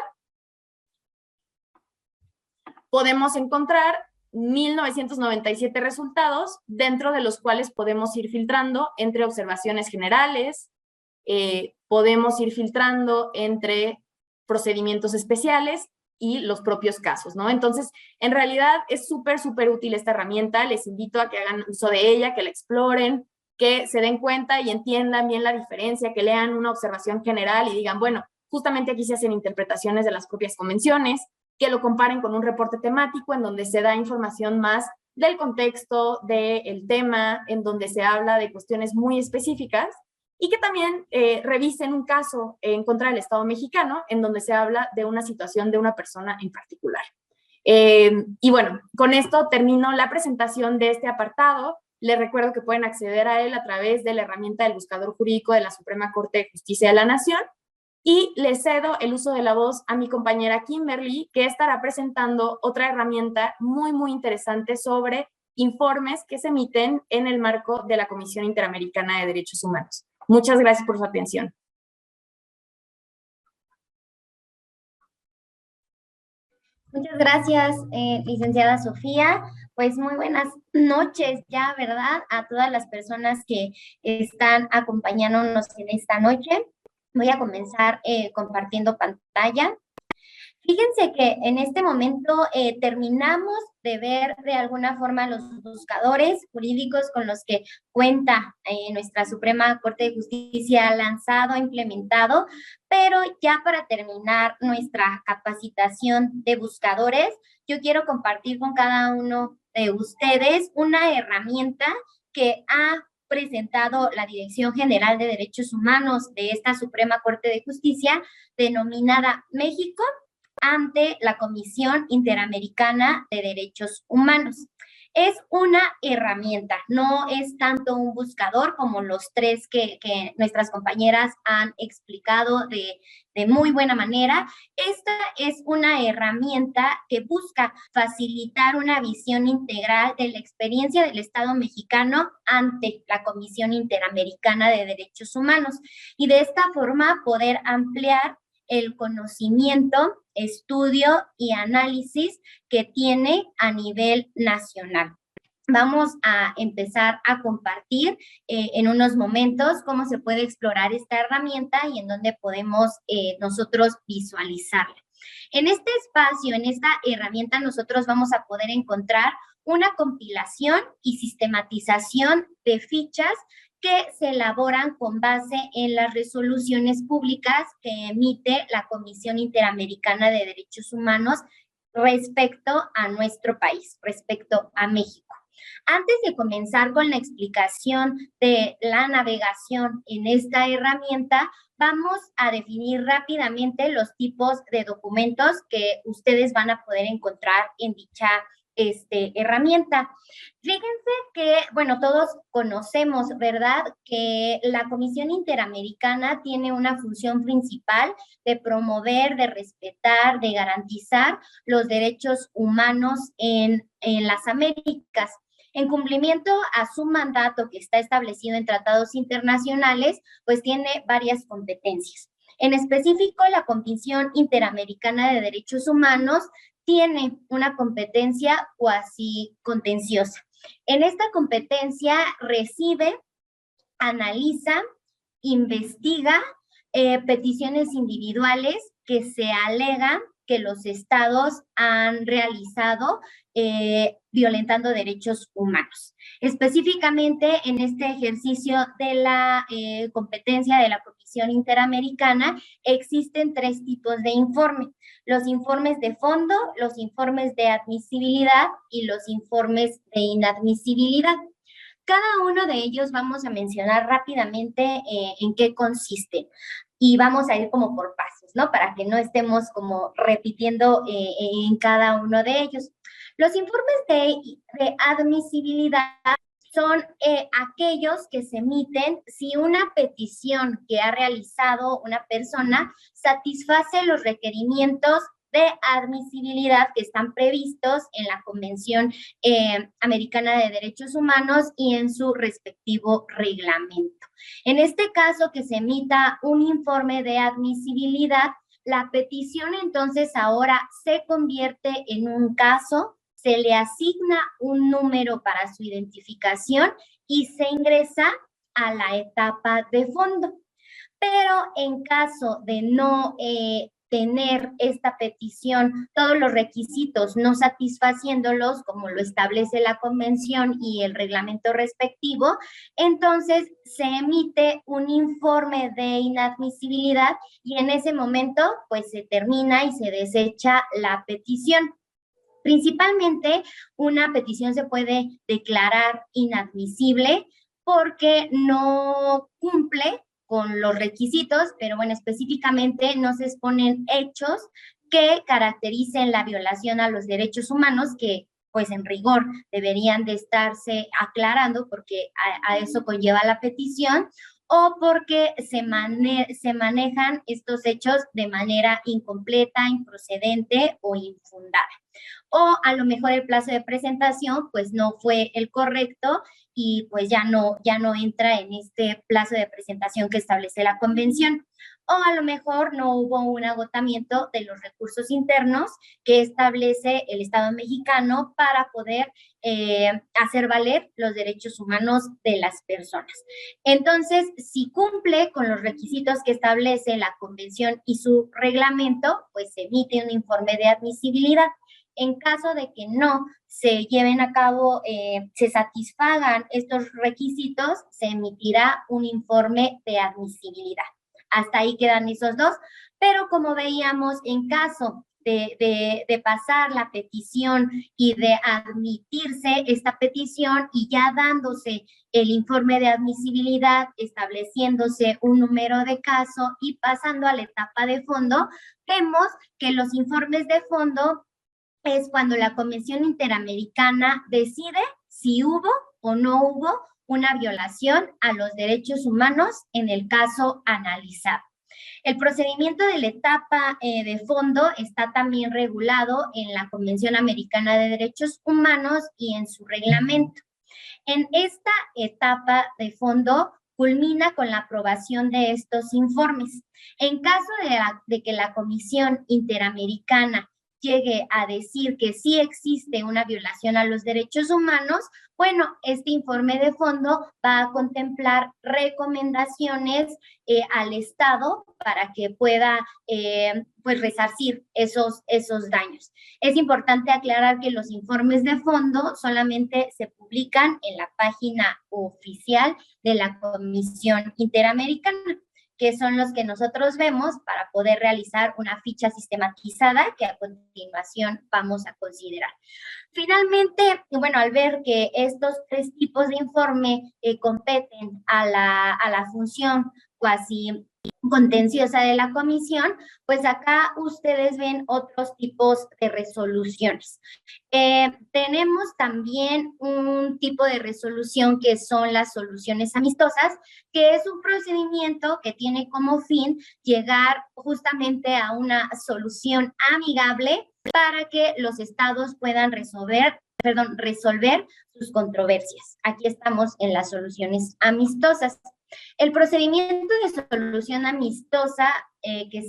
Speaker 4: podemos encontrar 1997 resultados, dentro de los cuales podemos ir filtrando entre observaciones generales, podemos ir filtrando entre procedimientos especiales y los propios casos, ¿no? Entonces, en realidad es súper útil esta herramienta. Les invito a que hagan uso de ella, que la exploren, que se den cuenta y entiendan bien la diferencia, que lean una observación general y digan, bueno, justamente aquí se hacen interpretaciones de las propias convenciones, que lo comparen con un reporte temático en donde se da información más del contexto, del tema, en donde se habla de cuestiones muy específicas, y que también revisen un caso en contra del Estado mexicano en donde se habla de una situación de una persona en particular. Y bueno, con esto termino la presentación de este apartado. Les recuerdo que pueden acceder a él a través de la herramienta del buscador jurídico de la Suprema Corte de Justicia de la Nación, y les cedo el uso de la voz a mi compañera Kimberly, que estará presentando otra herramienta muy interesante sobre informes que se emiten en el marco de la Comisión Interamericana de Derechos Humanos. Muchas gracias por su atención.
Speaker 5: Muchas gracias, licenciada Sofía. Pues muy buenas noches ya, ¿verdad? A todas las personas que están acompañándonos en esta noche. Voy a comenzar compartiendo pantalla. Fíjense que en este momento terminamos de ver de alguna forma los buscadores jurídicos con los que cuenta nuestra Suprema Corte de Justicia lanzado, implementado, pero ya para terminar nuestra capacitación de buscadores, yo quiero compartir con cada uno de ustedes una herramienta que ha presentado la Dirección General de Derechos Humanos de esta Suprema Corte de Justicia, denominada México ante la Comisión Interamericana de Derechos Humanos. Es una herramienta, no es tanto un buscador como los tres que nuestras compañeras han explicado de muy buena manera. Esta es una herramienta que busca facilitar una visión integral de la experiencia del Estado mexicano ante la Comisión Interamericana de Derechos Humanos y de esta forma poder ampliar el conocimiento, estudio y análisis que tiene a nivel nacional. Vamos a empezar a compartir en unos momentos cómo se puede explorar esta herramienta y en dónde podemos nosotros visualizarla. En este espacio, en esta herramienta, nosotros vamos a poder encontrar una compilación y sistematización de fichas que se elaboran con base en las resoluciones públicas que emite la Comisión Interamericana de Derechos Humanos respecto a nuestro país, respecto a México. Antes de comenzar con la explicación de la navegación en esta herramienta, vamos a definir rápidamente los tipos de documentos que ustedes van a poder encontrar en dicha herramienta. Fíjense que, bueno, todos conocemos, ¿verdad?, que la Comisión Interamericana tiene una función principal de promover, de respetar, de garantizar los derechos humanos en las Américas. En cumplimiento a su mandato que está establecido en tratados internacionales, pues tiene varias competencias. En específico, la Comisión Interamericana de Derechos Humanos tiene una competencia cuasi contenciosa. En esta competencia recibe, analiza, investiga peticiones individuales que se alegan que los estados han realizado violentando derechos humanos. Específicamente en este ejercicio de la competencia de la Comisión Interamericana existen tres tipos de informe: los informes de fondo, los informes de admisibilidad y los informes de inadmisibilidad. Cada uno de ellos vamos a mencionar rápidamente en qué consiste y vamos a ir como por pasos, ¿no? Para que no estemos como repitiendo en cada uno de ellos. Los informes de admisibilidad son aquellos que se emiten si una petición que ha realizado una persona satisface los requerimientos de admisibilidad que están previstos en la Convención Americana de Derechos Humanos y en su respectivo reglamento. En este caso, que se emita un informe de admisibilidad, la petición entonces ahora se convierte en un caso, se le asigna un número para su identificación y se ingresa a la etapa de fondo. Pero en caso de no tener esta petición, todos los requisitos no satisfaciéndolos, como lo establece la convención y el reglamento respectivo, entonces se emite un informe de inadmisibilidad y en ese momento pues se termina y se desecha la petición. Principalmente, una petición se puede declarar inadmisible porque no cumple con los requisitos, pero bueno, específicamente no se exponen hechos que caractericen la violación a los derechos humanos, que pues en rigor deberían de estarse aclarando porque a eso conlleva la petición, o porque se manejan estos hechos de manera incompleta, improcedente o infundada. O a lo mejor el plazo de presentación pues no fue el correcto y pues ya no entra en este plazo de presentación que establece la convención. O a lo mejor no hubo un agotamiento de los recursos internos que establece el Estado mexicano para poder hacer valer los derechos humanos de las personas. Entonces, si cumple con los requisitos que establece la convención y su reglamento, pues se emite un informe de admisibilidad. En caso de que no se lleven a cabo, se satisfagan estos requisitos, se emitirá un informe de admisibilidad. Hasta ahí quedan esos dos, pero como veíamos, en caso de pasar la petición y de admitirse esta petición y ya dándose el informe de admisibilidad, estableciéndose un número de caso y pasando a la etapa de fondo, vemos que los informes de fondo es cuando la Convención Interamericana decide si hubo o no hubo una violación a los derechos humanos en el caso analizado. El procedimiento de la etapa de fondo está también regulado en la Convención Americana de Derechos Humanos y en su reglamento. En esta etapa de fondo culmina con la aprobación de estos informes. En caso de que la Comisión Interamericana llegue a decir que sí existe una violación a los derechos humanos, bueno, este informe de fondo va a contemplar recomendaciones al Estado para que pueda pues resarcir esos daños. Es importante aclarar que los informes de fondo solamente se publican en la página oficial de la Comisión Interamericana, que son los que nosotros vemos para poder realizar una ficha sistematizada que a continuación vamos a considerar. Finalmente, bueno, al ver que estos tres tipos de informe competen a la función cuasi contenciosa de la comisión, pues acá ustedes ven otros tipos de resoluciones. Tenemos también un tipo de resolución que son las soluciones amistosas, que es un procedimiento que tiene como fin llegar justamente a una solución amigable para que los estados puedan resolver sus controversias. Aquí estamos en las soluciones amistosas. El procedimiento de solución amistosa que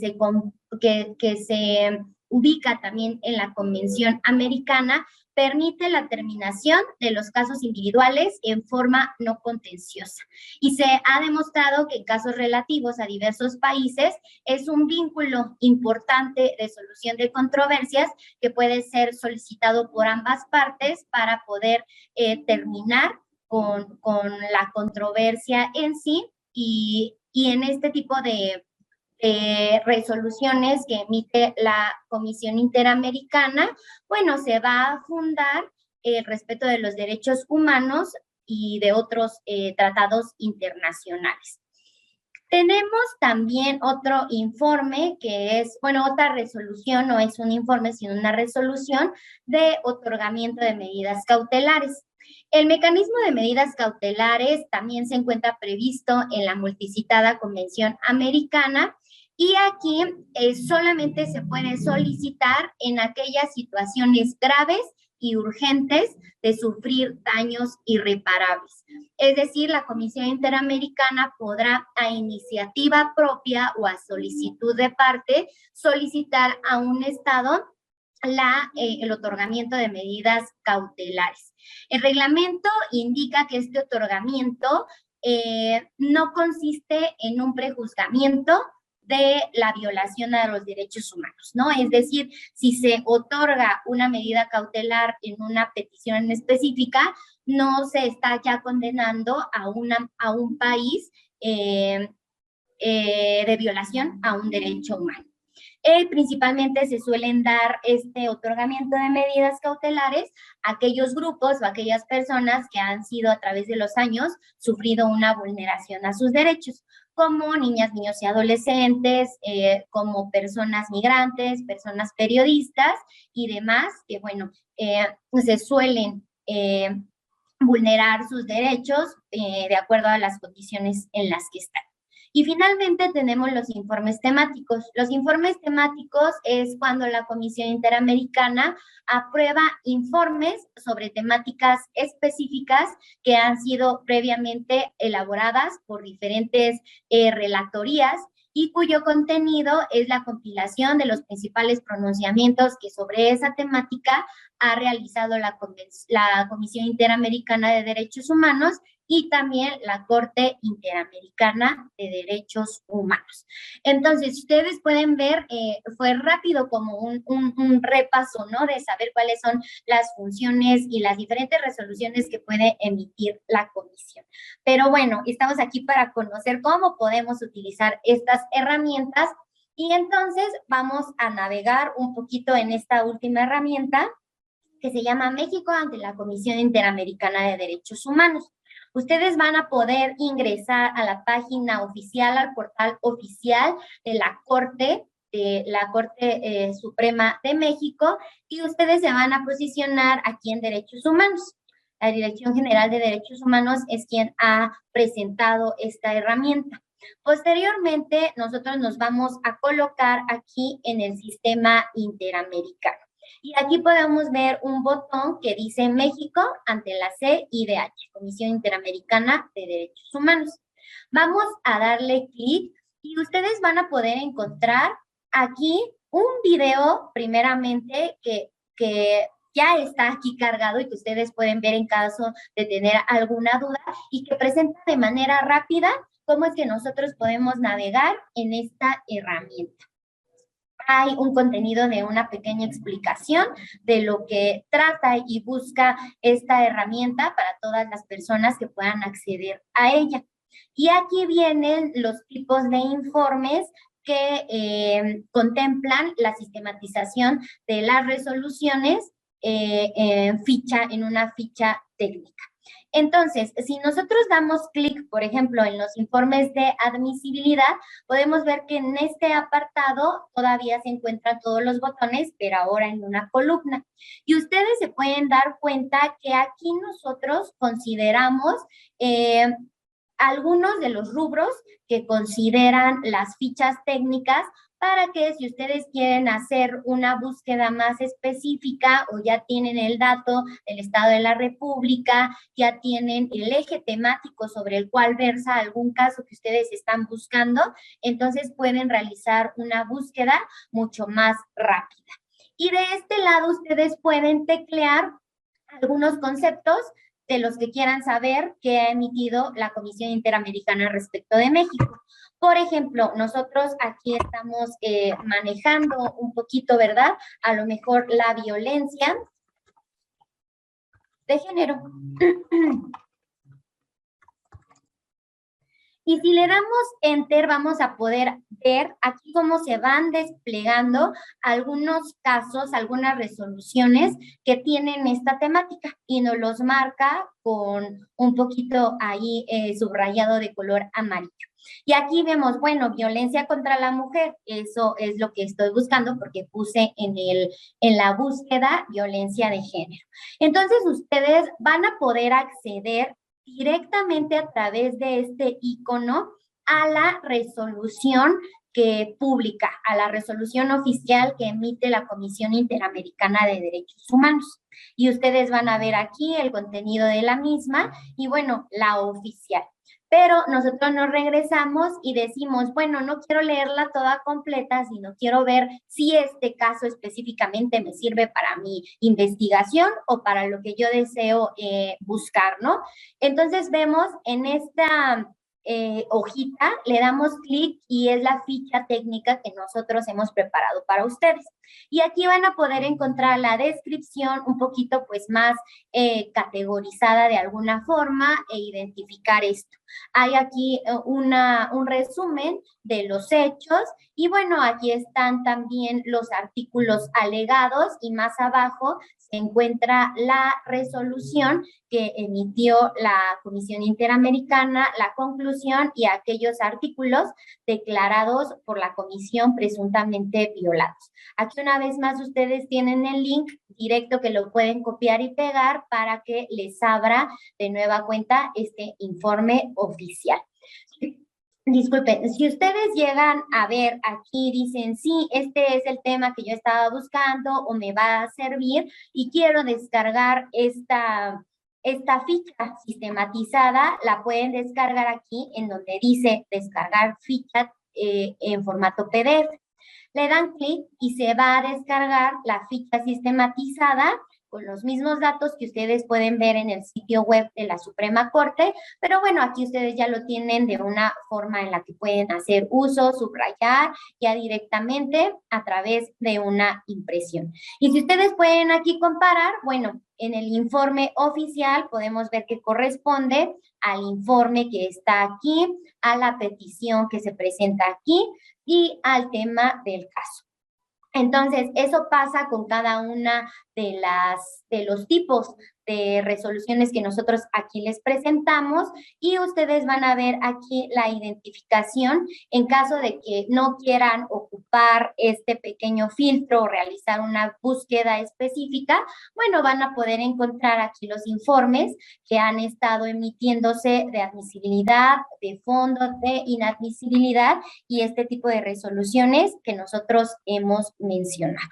Speaker 5: se ubica también en la Convención Americana permite la terminación de los casos individuales en forma no contenciosa. Y se ha demostrado que en casos relativos a diversos países es un vínculo importante de solución de controversias que puede ser solicitado por ambas partes para poder terminar con la controversia en sí y en este tipo de resoluciones que emite la Comisión Interamericana, bueno, se va a fundar el respeto de los derechos humanos y de otros tratados internacionales. Tenemos también otro informe que es, bueno, otra resolución, no es un informe, sino una resolución de otorgamiento de medidas cautelares. El mecanismo de medidas cautelares también se encuentra previsto en la multicitada Convención Americana y aquí solamente se puede solicitar en aquellas situaciones graves y urgentes de sufrir daños irreparables. Es decir, la Comisión Interamericana podrá a iniciativa propia o a solicitud de parte solicitar a un estado el otorgamiento de medidas cautelares. El reglamento indica que este otorgamiento no consiste en un prejuzgamiento de la violación a los derechos humanos, ¿no? Es decir, si se otorga una medida cautelar en una petición en específica, no se está ya condenando a un país de violación a un derecho humano. Principalmente se suelen dar este otorgamiento de medidas cautelares a aquellos grupos o a aquellas personas que han sido a través de los años sufrido una vulneración a sus derechos, como niñas, niños y adolescentes, como personas migrantes, personas periodistas y demás, que bueno, se suelen vulnerar sus derechos de acuerdo a las condiciones en las que están. Y finalmente tenemos los informes temáticos. Los informes temáticos es cuando la Comisión Interamericana aprueba informes sobre temáticas específicas que han sido previamente elaboradas por diferentes relatorías y cuyo contenido es la compilación de los principales pronunciamientos que sobre esa temática ha realizado la Comisión Interamericana de Derechos Humanos y también la Corte Interamericana de Derechos Humanos. Entonces, ustedes pueden ver, fue rápido como un repaso, ¿no? De saber cuáles son las funciones y las diferentes resoluciones que puede emitir la comisión. Pero bueno, estamos aquí para conocer cómo podemos utilizar estas herramientas y entonces vamos a navegar un poquito en esta última herramienta que se llama México ante la Comisión Interamericana de Derechos Humanos. Ustedes van a poder ingresar a la página oficial, al portal oficial de la Corte Suprema de México y ustedes se van a posicionar aquí en Derechos Humanos. La Dirección General de Derechos Humanos es quien ha presentado esta herramienta. Posteriormente, nosotros nos vamos a colocar aquí en el sistema interamericano. Y aquí podemos ver un botón que dice México ante la CIDH, Comisión Interamericana de Derechos Humanos. Vamos a darle clic y ustedes van a poder encontrar aquí un video, primeramente, que ya está aquí cargado y que ustedes pueden ver en caso de tener alguna duda y que presenta de manera rápida cómo es que nosotros podemos navegar en esta herramienta. Hay un contenido de una pequeña explicación de lo que trata y busca esta herramienta para todas las personas que puedan acceder a ella. Y aquí vienen los tipos de informes que contemplan la sistematización de las resoluciones en una ficha técnica. Entonces, si nosotros damos clic, por ejemplo, en los informes de admisibilidad, podemos ver que en este apartado todavía se encuentran todos los botones, pero ahora en una columna. Y ustedes se pueden dar cuenta que aquí nosotros consideramos algunos de los rubros que consideran las fichas técnicas para que si ustedes quieren hacer una búsqueda más específica o ya tienen el dato del Estado de la República, ya tienen el eje temático sobre el cual versa algún caso que ustedes están buscando, entonces pueden realizar una búsqueda mucho más rápida. Y de este lado ustedes pueden teclear algunos conceptos de los que quieran saber que ha emitido la Comisión Interamericana respecto de México. Por ejemplo, nosotros aquí estamos manejando un poquito, ¿verdad? A lo mejor la violencia de género. Y si le damos Enter, vamos a poder ver aquí cómo se van desplegando algunos casos, algunas resoluciones que tienen esta temática y nos los marca con un poquito ahí subrayado de color amarillo. Y aquí vemos, bueno, violencia contra la mujer, eso es lo que estoy buscando porque puse en la búsqueda violencia de género. Entonces, ustedes van a poder acceder directamente a través de este icono a la resolución que publica, a la resolución oficial que emite la Comisión Interamericana de Derechos Humanos. Y ustedes van a ver aquí el contenido de la misma y, bueno, la oficial. Pero nosotros nos regresamos y decimos, bueno, no quiero leerla toda completa, sino quiero ver si este caso específicamente me sirve para mi investigación o para lo que yo deseo buscar, ¿no? Entonces vemos en esta hojita, le damos clic y es la ficha técnica que nosotros hemos preparado para ustedes. Y aquí van a poder encontrar la descripción un poquito pues más categorizada de alguna forma e identificar esto. Hay aquí un resumen de los hechos y bueno, aquí están también los artículos alegados y más abajo se encuentra la resolución que emitió la Comisión Interamericana, la conclusión y aquellos artículos declarados por la Comisión presuntamente violados. Aquí una vez más ustedes tienen el link directo que lo pueden copiar y pegar para que les abra de nueva cuenta este informe oficial. disculpen, si ustedes llegan a ver aquí, dicen, sí, este es el tema que yo estaba buscando o me va a servir y quiero descargar esta ficha sistematizada, la pueden descargar aquí en donde dice descargar ficha en formato PDF. Le dan clic y se va a descargar la ficha sistematizada con los mismos datos que ustedes pueden ver en el sitio web de la Suprema Corte, pero bueno, aquí ustedes ya lo tienen de una forma en la que pueden hacer uso, subrayar ya directamente a través de una impresión. Y si ustedes pueden aquí comparar, bueno, en el informe oficial podemos ver que corresponde al informe que está aquí, a la petición que se presenta aquí y al tema del caso. Entonces, eso pasa con cada una de los tipos de resoluciones que nosotros aquí les presentamos y ustedes van a ver aquí la identificación en caso de que no quieran ocupar este pequeño filtro o realizar una búsqueda específica. Bueno, van a poder encontrar aquí los informes que han estado emitiéndose de admisibilidad, de fondo, de inadmisibilidad y este tipo de resoluciones que nosotros hemos mencionado.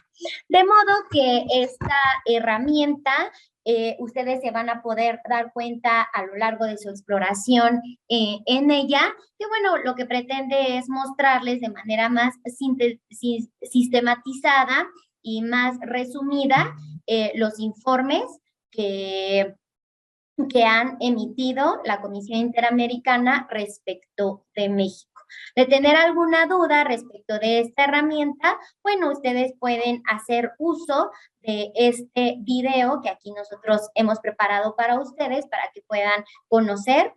Speaker 5: De modo que esta herramienta ustedes se van a poder dar cuenta a lo largo de su exploración en ella, que bueno, lo que pretende es mostrarles de manera más sistematizada y más resumida los informes que han emitido la Comisión Interamericana respecto de México. De tener alguna duda respecto de esta herramienta, bueno, ustedes pueden hacer uso de este video que aquí nosotros hemos preparado para ustedes para que puedan conocer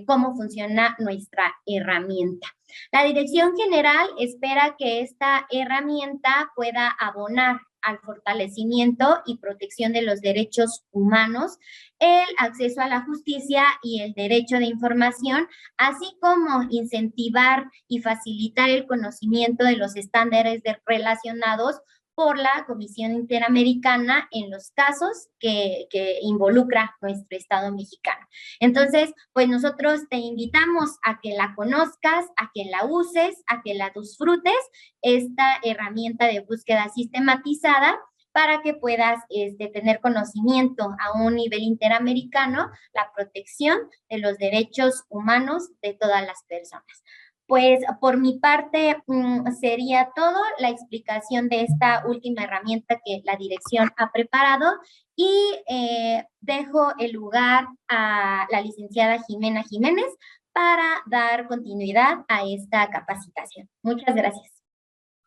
Speaker 5: cómo funciona nuestra herramienta. La Dirección General espera que esta herramienta pueda abonar al fortalecimiento y protección de los derechos humanos, el acceso a la justicia y el derecho de información, así como incentivar y facilitar el conocimiento de los estándares relacionados por la Comisión Interamericana en los casos que involucra nuestro Estado mexicano. Entonces, pues nosotros te invitamos a que la conozcas, a que la uses, a que la disfrutes, esta herramienta de búsqueda sistematizada para que puedas tener conocimiento a un nivel interamericano, la protección de los derechos humanos de todas las personas. Pues por mi parte sería todo la explicación de esta última herramienta que la dirección ha preparado y dejo el lugar a la licenciada Jimena Jiménez para dar continuidad a esta capacitación. Muchas gracias.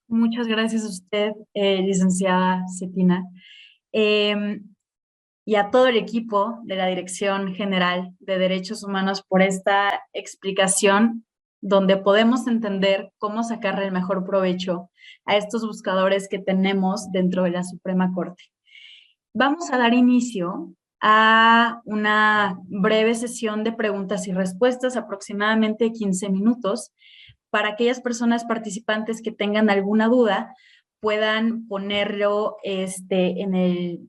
Speaker 1: Muchas gracias a usted, licenciada Cetina, y a todo el equipo de la Dirección General de Derechos Humanos por esta explicación donde podemos entender cómo sacarle el mejor provecho a estos buscadores que tenemos dentro de la Suprema Corte. Vamos a dar inicio a una breve sesión de preguntas y respuestas, aproximadamente 15 minutos, para aquellas personas participantes que tengan alguna duda, puedan ponerlo en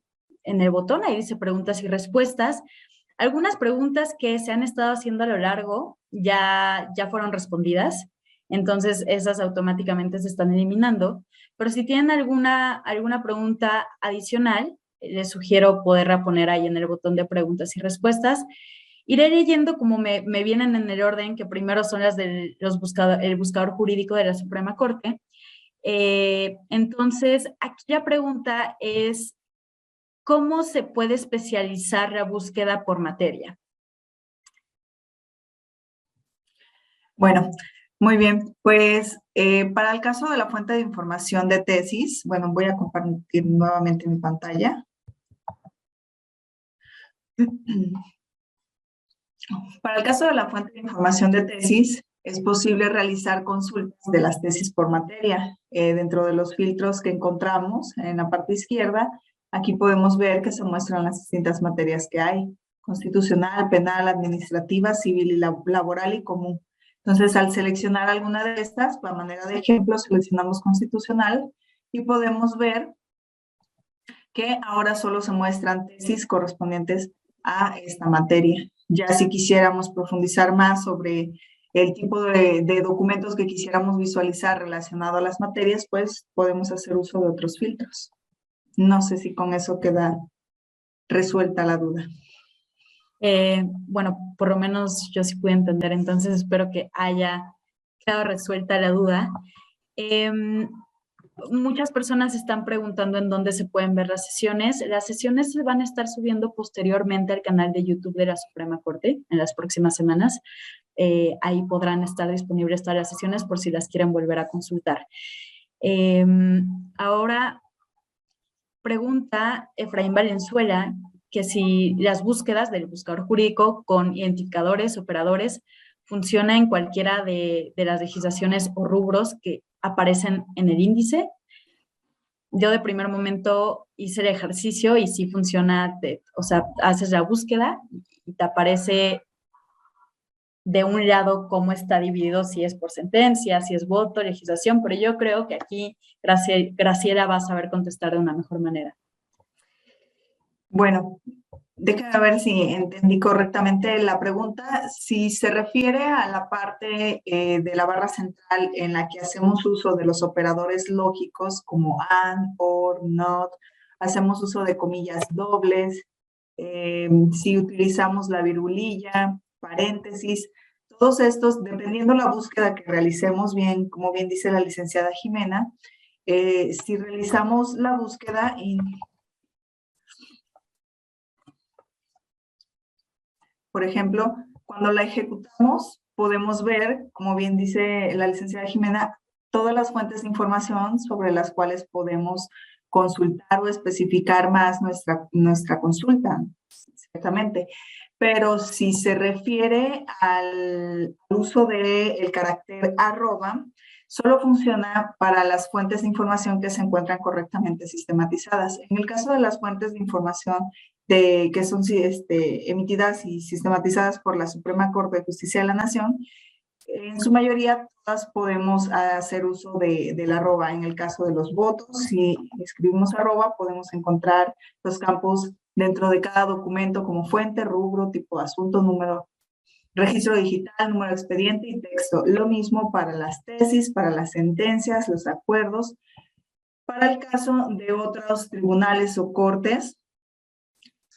Speaker 1: el botón, ahí dice preguntas y respuestas. Algunas preguntas que se han estado haciendo a lo largo ya fueron respondidas, entonces esas automáticamente se están eliminando, pero si tienen alguna pregunta adicional, les sugiero poderla poner ahí en el botón de preguntas y respuestas. Iré leyendo como me vienen en el orden, que primero son las del el buscador jurídico de la Suprema Corte. Entonces, aquí la pregunta es, ¿cómo se puede especializar la búsqueda por materia?
Speaker 2: Bueno, muy bien. Pues para el caso de la fuente de información de tesis, bueno, voy a compartir nuevamente mi pantalla. Para el caso de la fuente de información de tesis, es posible realizar consultas de las tesis por materia. Dentro de los filtros que encontramos en la parte izquierda, aquí podemos ver que se muestran las distintas materias que hay: constitucional, penal, administrativa, civil y laboral y común. Entonces, al seleccionar alguna de estas, a manera de ejemplo, seleccionamos constitucional y podemos ver que ahora solo se muestran tesis correspondientes a esta materia. Ya si quisiéramos profundizar más sobre el tipo de documentos que quisiéramos visualizar relacionado a las materias, pues podemos hacer uso de otros filtros. No sé si con eso queda resuelta la duda.
Speaker 1: Bueno, por lo menos yo sí pude entender, entonces espero que haya quedado resuelta la duda. Muchas personas están preguntando en dónde se pueden ver las sesiones. Las sesiones se van a estar subiendo posteriormente al canal de YouTube de la Suprema Corte en las próximas semanas. Ahí podrán estar disponibles todas las sesiones por si las quieren volver a consultar. Ahora pregunta Efraín Valenzuela que si las búsquedas del buscador jurídico con identificadores, operadores, funciona en cualquiera de las legislaciones o rubros que aparecen en el índice. Yo de primer momento hice el ejercicio y sí funciona, o sea, haces la búsqueda y te aparece de un lado cómo está dividido, si es por sentencia, si es voto, legislación, pero yo creo que aquí Graciela va a saber contestar de una mejor manera.
Speaker 2: Bueno, déjame ver si entendí correctamente la pregunta. Si se refiere a la parte de la barra central en la que hacemos uso de los operadores lógicos como and, or, not, hacemos uso de comillas dobles, si utilizamos la virgulilla, paréntesis, todos estos, dependiendo la búsqueda que realicemos, bien, como bien dice la licenciada Jimena, si realizamos la búsqueda y por ejemplo, cuando la ejecutamos, podemos ver, como bien dice la licenciada Jimena, todas las fuentes de información sobre las cuales podemos consultar o especificar más nuestra consulta, ciertamente. Pero si se refiere al uso del carácter arroba, solo funciona para las fuentes de información que se encuentran correctamente sistematizadas. En el caso de las fuentes de información que son emitidas y sistematizadas por la Suprema Corte de Justicia de la Nación, en su mayoría todas podemos hacer uso del arroba. En el caso de los votos, si escribimos arroba, podemos encontrar los campos dentro de cada documento como fuente, rubro, tipo de asunto, número, registro digital, número de expediente y texto. Lo mismo para las tesis, para las sentencias, los acuerdos. Para el caso de otros tribunales o cortes,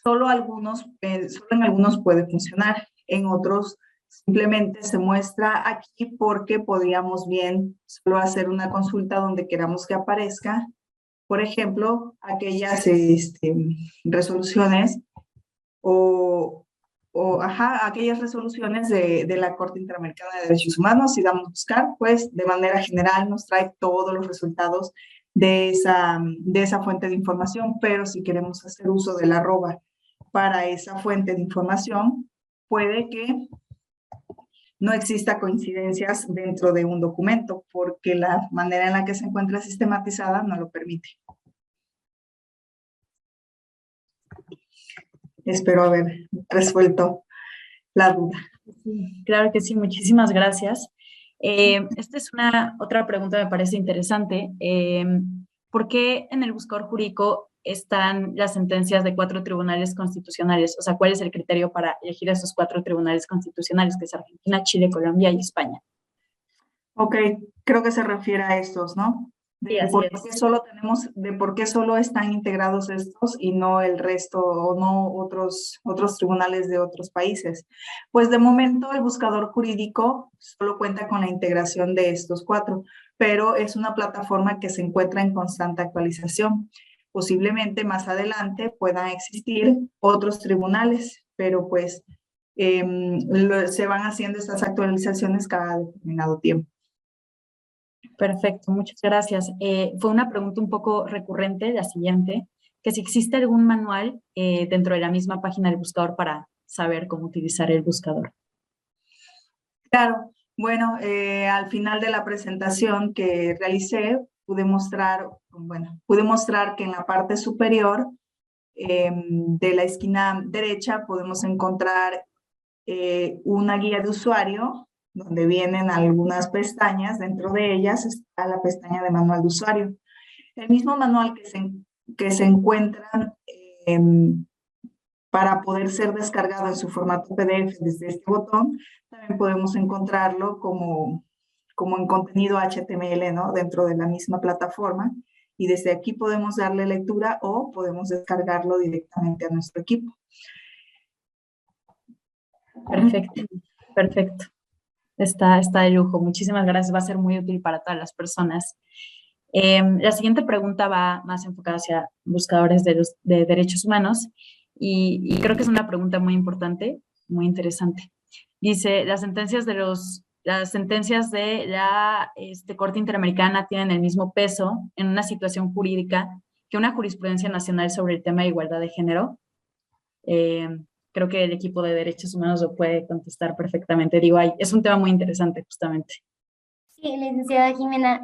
Speaker 2: solo en algunos puede funcionar, en otros simplemente se muestra aquí porque podríamos bien solo hacer una consulta donde queramos que aparezca, por ejemplo, aquellas resoluciones aquellas resoluciones de la Corte Interamericana de Derechos Humanos. Si damos a buscar, pues de manera general nos trae todos los resultados de esa fuente de información, pero si queremos hacer uso del arroba para esa fuente de información, puede que no exista coincidencias dentro de un documento, porque la manera en la que se encuentra sistematizada no lo permite. Espero haber resuelto la duda.
Speaker 1: Sí, claro que sí, muchísimas gracias. Esta es otra pregunta que me parece interesante. ¿Por qué en el buscador jurídico están las sentencias de 4 tribunales constitucionales? O sea, ¿cuál es el criterio para elegir esos 4 tribunales constitucionales, que es Argentina, Chile, Colombia y España?
Speaker 2: Ok, creo que se refiere a estos, ¿no?
Speaker 1: Sí, así es.
Speaker 2: De por qué solo están integrados estos y no el resto, o no otros tribunales de otros países. Pues de momento el buscador jurídico solo cuenta con la integración de estos 4, pero es una plataforma que se encuentra en constante actualización. Posiblemente más adelante puedan existir otros tribunales, pero pues se van haciendo estas actualizaciones cada determinado tiempo.
Speaker 1: Perfecto, muchas gracias. Fue una pregunta un poco recurrente, la siguiente, que si existe algún manual dentro de la misma página del buscador para saber cómo utilizar el buscador.
Speaker 2: Claro, bueno, al final de la presentación que realicé, pude mostrar que en la parte superior de la esquina derecha podemos encontrar una guía de usuario donde vienen algunas pestañas. Dentro de ellas está la pestaña de manual de usuario. El mismo manual que se encuentra para poder ser descargado en su formato PDF desde este botón. También podemos encontrarlo como en contenido HTML, ¿no? Dentro de la misma plataforma. Y desde aquí podemos darle lectura o podemos descargarlo directamente a nuestro equipo.
Speaker 1: Perfecto, perfecto. Está de lujo. Muchísimas gracias. Va a ser muy útil para todas las personas. La siguiente pregunta va más enfocada hacia buscadores de derechos humanos y creo que es una pregunta muy importante, muy interesante. Dice, las sentencias de la Corte Interamericana tienen el mismo peso en una situación jurídica que una jurisprudencia nacional sobre el tema de igualdad de género. Creo que el equipo de derechos humanos lo puede contestar perfectamente. Digo, es un tema muy interesante justamente.
Speaker 5: Sí, licenciada Jimena,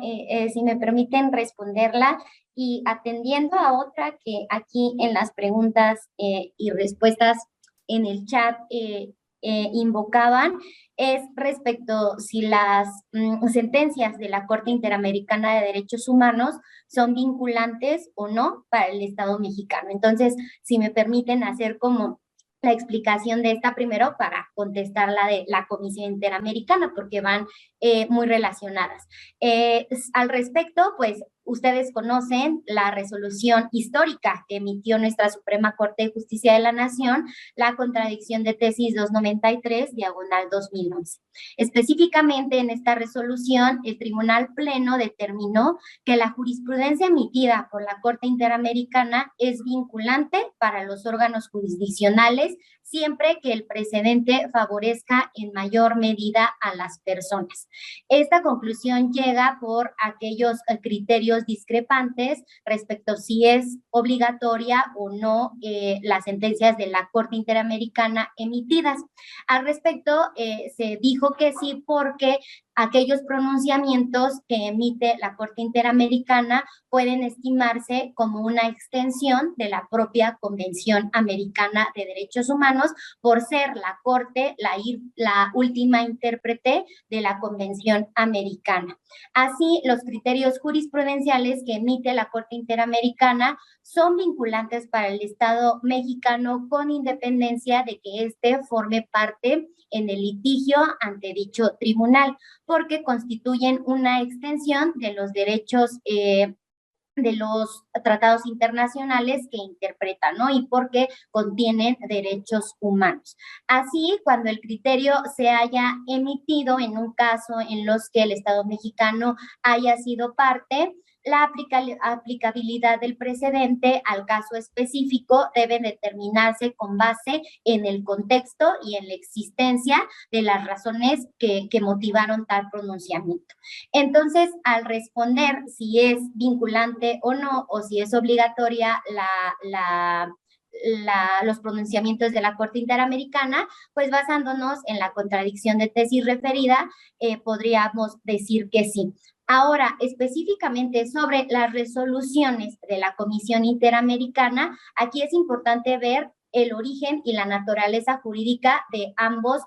Speaker 5: si me permiten responderla y atendiendo a otra que aquí en las preguntas y respuestas en el chat invocaban, es respecto si las sentencias de la Corte Interamericana de Derechos Humanos son vinculantes o no para el Estado mexicano. Entonces, si me permiten hacer como la explicación de esta primero para contestar la de la Comisión Interamericana, porque van muy relacionadas. Al respecto, pues ustedes conocen la resolución histórica que emitió nuestra Suprema Corte de Justicia de la Nación, la contradicción de tesis 293, diagonal 2011. Específicamente en esta resolución, el Tribunal Pleno determinó que la jurisprudencia emitida por la Corte Interamericana es vinculante para los órganos jurisdiccionales siempre que el precedente favorezca en mayor medida a las personas. Esta conclusión llega por aquellos criterios discrepantes respecto si es obligatoria o no las sentencias de la Corte Interamericana emitidas. Al respecto, se dijo que sí porque aquellos pronunciamientos que emite la Corte Interamericana pueden estimarse como una extensión de la propia Convención Americana de Derechos Humanos por ser la Corte la última intérprete de la Convención Americana. Así, los criterios jurisprudenciales que emite la Corte Interamericana son vinculantes para el Estado mexicano con independencia de que éste forme parte en el litigio ante dicho tribunal, porque constituyen una extensión de los derechos de los tratados internacionales que interpretan, ¿no? Y porque contienen derechos humanos. Así, cuando el criterio se haya emitido en un caso en los que el Estado mexicano haya sido parte, la aplicabilidad del precedente al caso específico debe determinarse con base en el contexto y en la existencia de las razones que motivaron tal pronunciamiento. Entonces, al responder si es vinculante o no, o si es obligatoria los pronunciamientos de la Corte Interamericana, pues basándonos en la contradicción de tesis referida, podríamos decir que sí. Ahora, específicamente sobre las resoluciones de la Comisión Interamericana, aquí es importante ver el origen y la naturaleza jurídica de ambos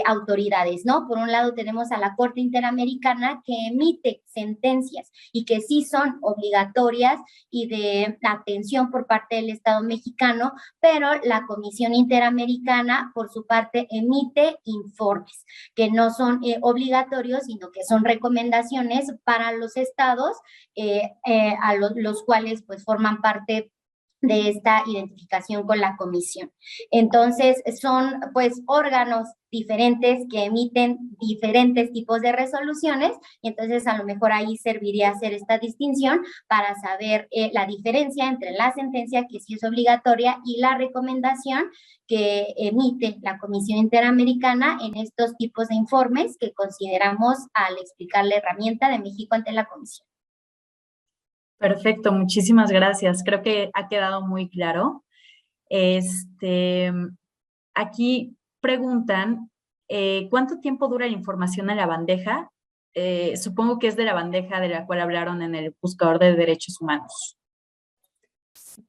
Speaker 5: autoridades, ¿no? Por un lado tenemos a la Corte Interamericana que emite sentencias y que sí son obligatorias y de atención por parte del Estado mexicano, pero la Comisión Interamericana por su parte emite informes que no son obligatorios, sino que son recomendaciones para los estados a los cuales pues forman parte de esta identificación con la comisión. Entonces, son pues órganos diferentes que emiten diferentes tipos de resoluciones y entonces a lo mejor ahí serviría hacer esta distinción para saber la diferencia entre la sentencia que sí es obligatoria y la recomendación que emite la Comisión Interamericana en estos tipos de informes que consideramos al explicar la herramienta de México ante la Comisión.
Speaker 1: Perfecto, muchísimas gracias. Creo que ha quedado muy claro. Aquí preguntan, ¿cuánto tiempo dura la información en la bandeja? Supongo que es de la bandeja de la cual hablaron en el buscador de derechos humanos.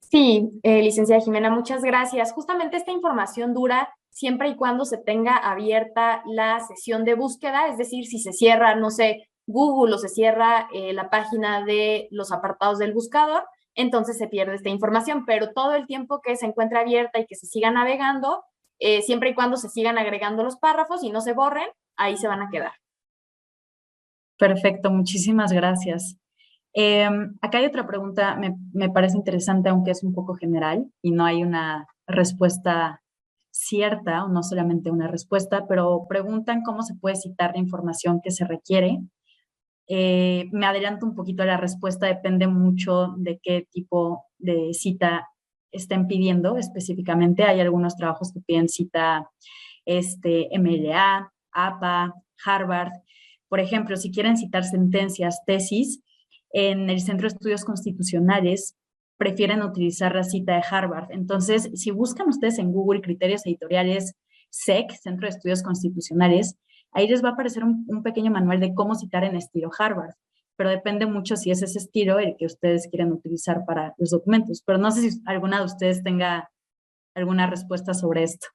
Speaker 4: Sí, licenciada Jimena, muchas gracias. Justamente esta información dura siempre y cuando se tenga abierta la sesión de búsqueda, es decir, si se cierra, no sé, Google o se cierra la página de los apartados del buscador, entonces se pierde esta información, pero todo el tiempo que se encuentre abierta y que se siga navegando, siempre y cuando se sigan agregando los párrafos y no se borren, ahí se van a quedar.
Speaker 1: Perfecto, muchísimas gracias. Acá hay otra pregunta, me parece interesante, aunque es un poco general y no hay una respuesta cierta o no solamente una respuesta, pero preguntan cómo se puede citar la información que se requiere. Me adelanto un poquito a la respuesta, depende mucho de qué tipo de cita estén pidiendo específicamente. Hay algunos trabajos que piden cita MLA, APA, Harvard. Por ejemplo, si quieren citar sentencias, tesis, en el Centro de Estudios Constitucionales prefieren utilizar la cita de Harvard. Entonces, si buscan ustedes en Google criterios editoriales SEC, Centro de Estudios Constitucionales, ahí les va a aparecer un pequeño manual de cómo citar en estilo Harvard, pero depende mucho si es ese estilo el que ustedes quieren utilizar para los documentos. Pero no sé si alguna de ustedes tenga alguna respuesta sobre esto.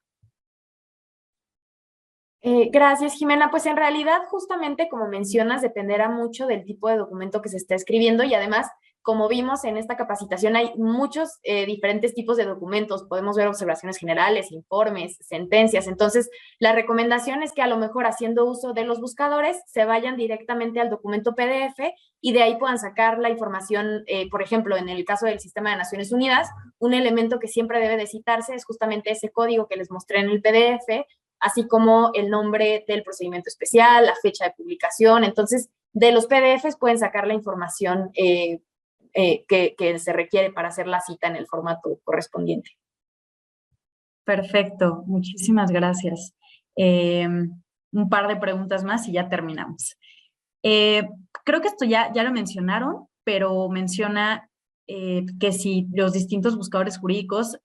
Speaker 4: Gracias, Jimena. Pues en realidad, justamente como mencionas, dependerá mucho del tipo de documento que se está escribiendo y además, como vimos en esta capacitación, hay muchos diferentes tipos de documentos. Podemos ver observaciones generales, informes, sentencias. Entonces, la recomendación es que a lo mejor haciendo uso de los buscadores se vayan directamente al documento PDF y de ahí puedan sacar la información. Por ejemplo, en el caso del Sistema de Naciones Unidas, un elemento que siempre debe de citarse es justamente ese código que les mostré en el PDF, así como el nombre del procedimiento especial, la fecha de publicación. Entonces, de los PDFs pueden sacar la información que se requiere para hacer la cita en el formato correspondiente.
Speaker 1: Perfecto, muchísimas gracias. Un par de preguntas más y ya terminamos. Creo que esto ya lo mencionaron, pero menciona que si los distintos buscadores jurídicos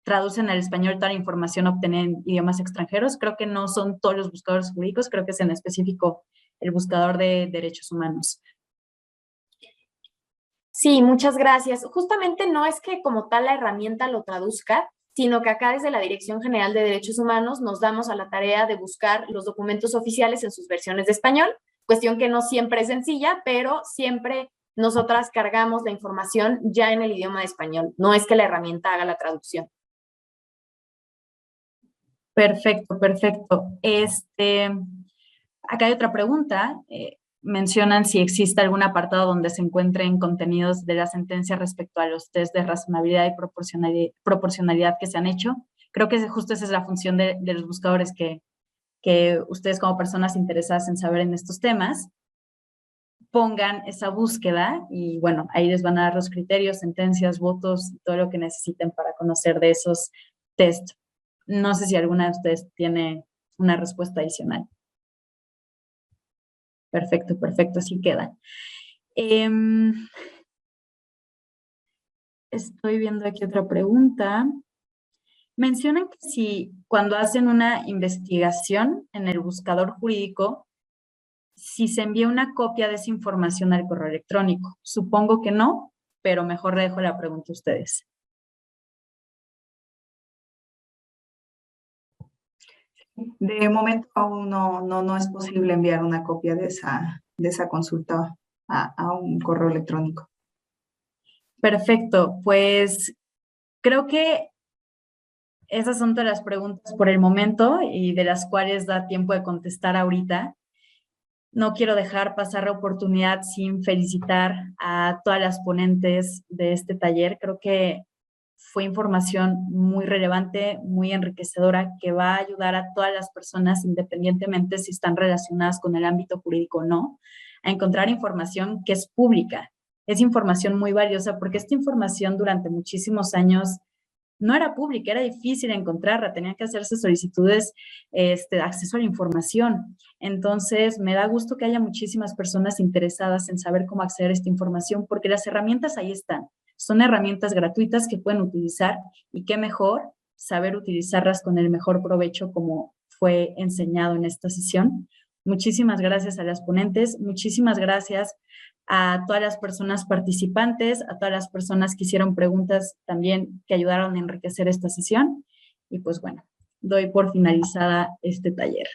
Speaker 1: traducen al español toda la información obtenida en idiomas extranjeros. Creo que no son todos los buscadores jurídicos, creo que es en específico el buscador de derechos humanos.
Speaker 4: Sí, muchas gracias. Justamente no es que como tal la herramienta lo traduzca, sino que acá desde la Dirección General de Derechos Humanos nos damos a la tarea de buscar los documentos oficiales en sus versiones de español, cuestión que no siempre es sencilla, pero siempre nosotras cargamos la información ya en el idioma de español. No es que la herramienta haga la traducción.
Speaker 1: Perfecto, perfecto. Acá hay otra pregunta. Mencionan si existe algún apartado donde se encuentren contenidos de la sentencia respecto a los test de razonabilidad y proporcionalidad que se han hecho. Creo que justo esa es la función de los buscadores, que ustedes como personas interesadas en saber en estos temas pongan esa búsqueda y bueno, ahí les van a dar los criterios, sentencias, votos, todo lo que necesiten para conocer de esos test. No sé si alguna de ustedes tiene una respuesta adicional. Perfecto, perfecto, así queda. Estoy viendo aquí otra pregunta. Mencionan que si cuando hacen una investigación en el buscador jurídico, si se envía una copia de esa información al correo electrónico. Supongo que no, pero mejor le dejo la pregunta a ustedes.
Speaker 2: De momento aún no es posible enviar una copia de esa consulta a un correo electrónico.
Speaker 1: Perfecto, pues creo que esas son todas las preguntas por el momento y de las cuales da tiempo de contestar ahorita. No quiero dejar pasar la oportunidad sin felicitar a todas las ponentes de este taller. Creo que fue información muy relevante, muy enriquecedora, que va a ayudar a todas las personas, independientemente si están relacionadas con el ámbito jurídico o no, a encontrar información que es pública. Es información muy valiosa porque esta información durante muchísimos años no era pública, era difícil encontrarla, tenían que hacerse solicitudes de acceso a la información. Entonces, me da gusto que haya muchísimas personas interesadas en saber cómo acceder a esta información, porque las herramientas ahí están. Son herramientas gratuitas que pueden utilizar y qué mejor saber utilizarlas con el mejor provecho como fue enseñado en esta sesión. Muchísimas gracias a las ponentes, muchísimas gracias a todas las personas participantes, a todas las personas que hicieron preguntas también que ayudaron a enriquecer esta sesión. Y pues bueno, doy por finalizada este taller.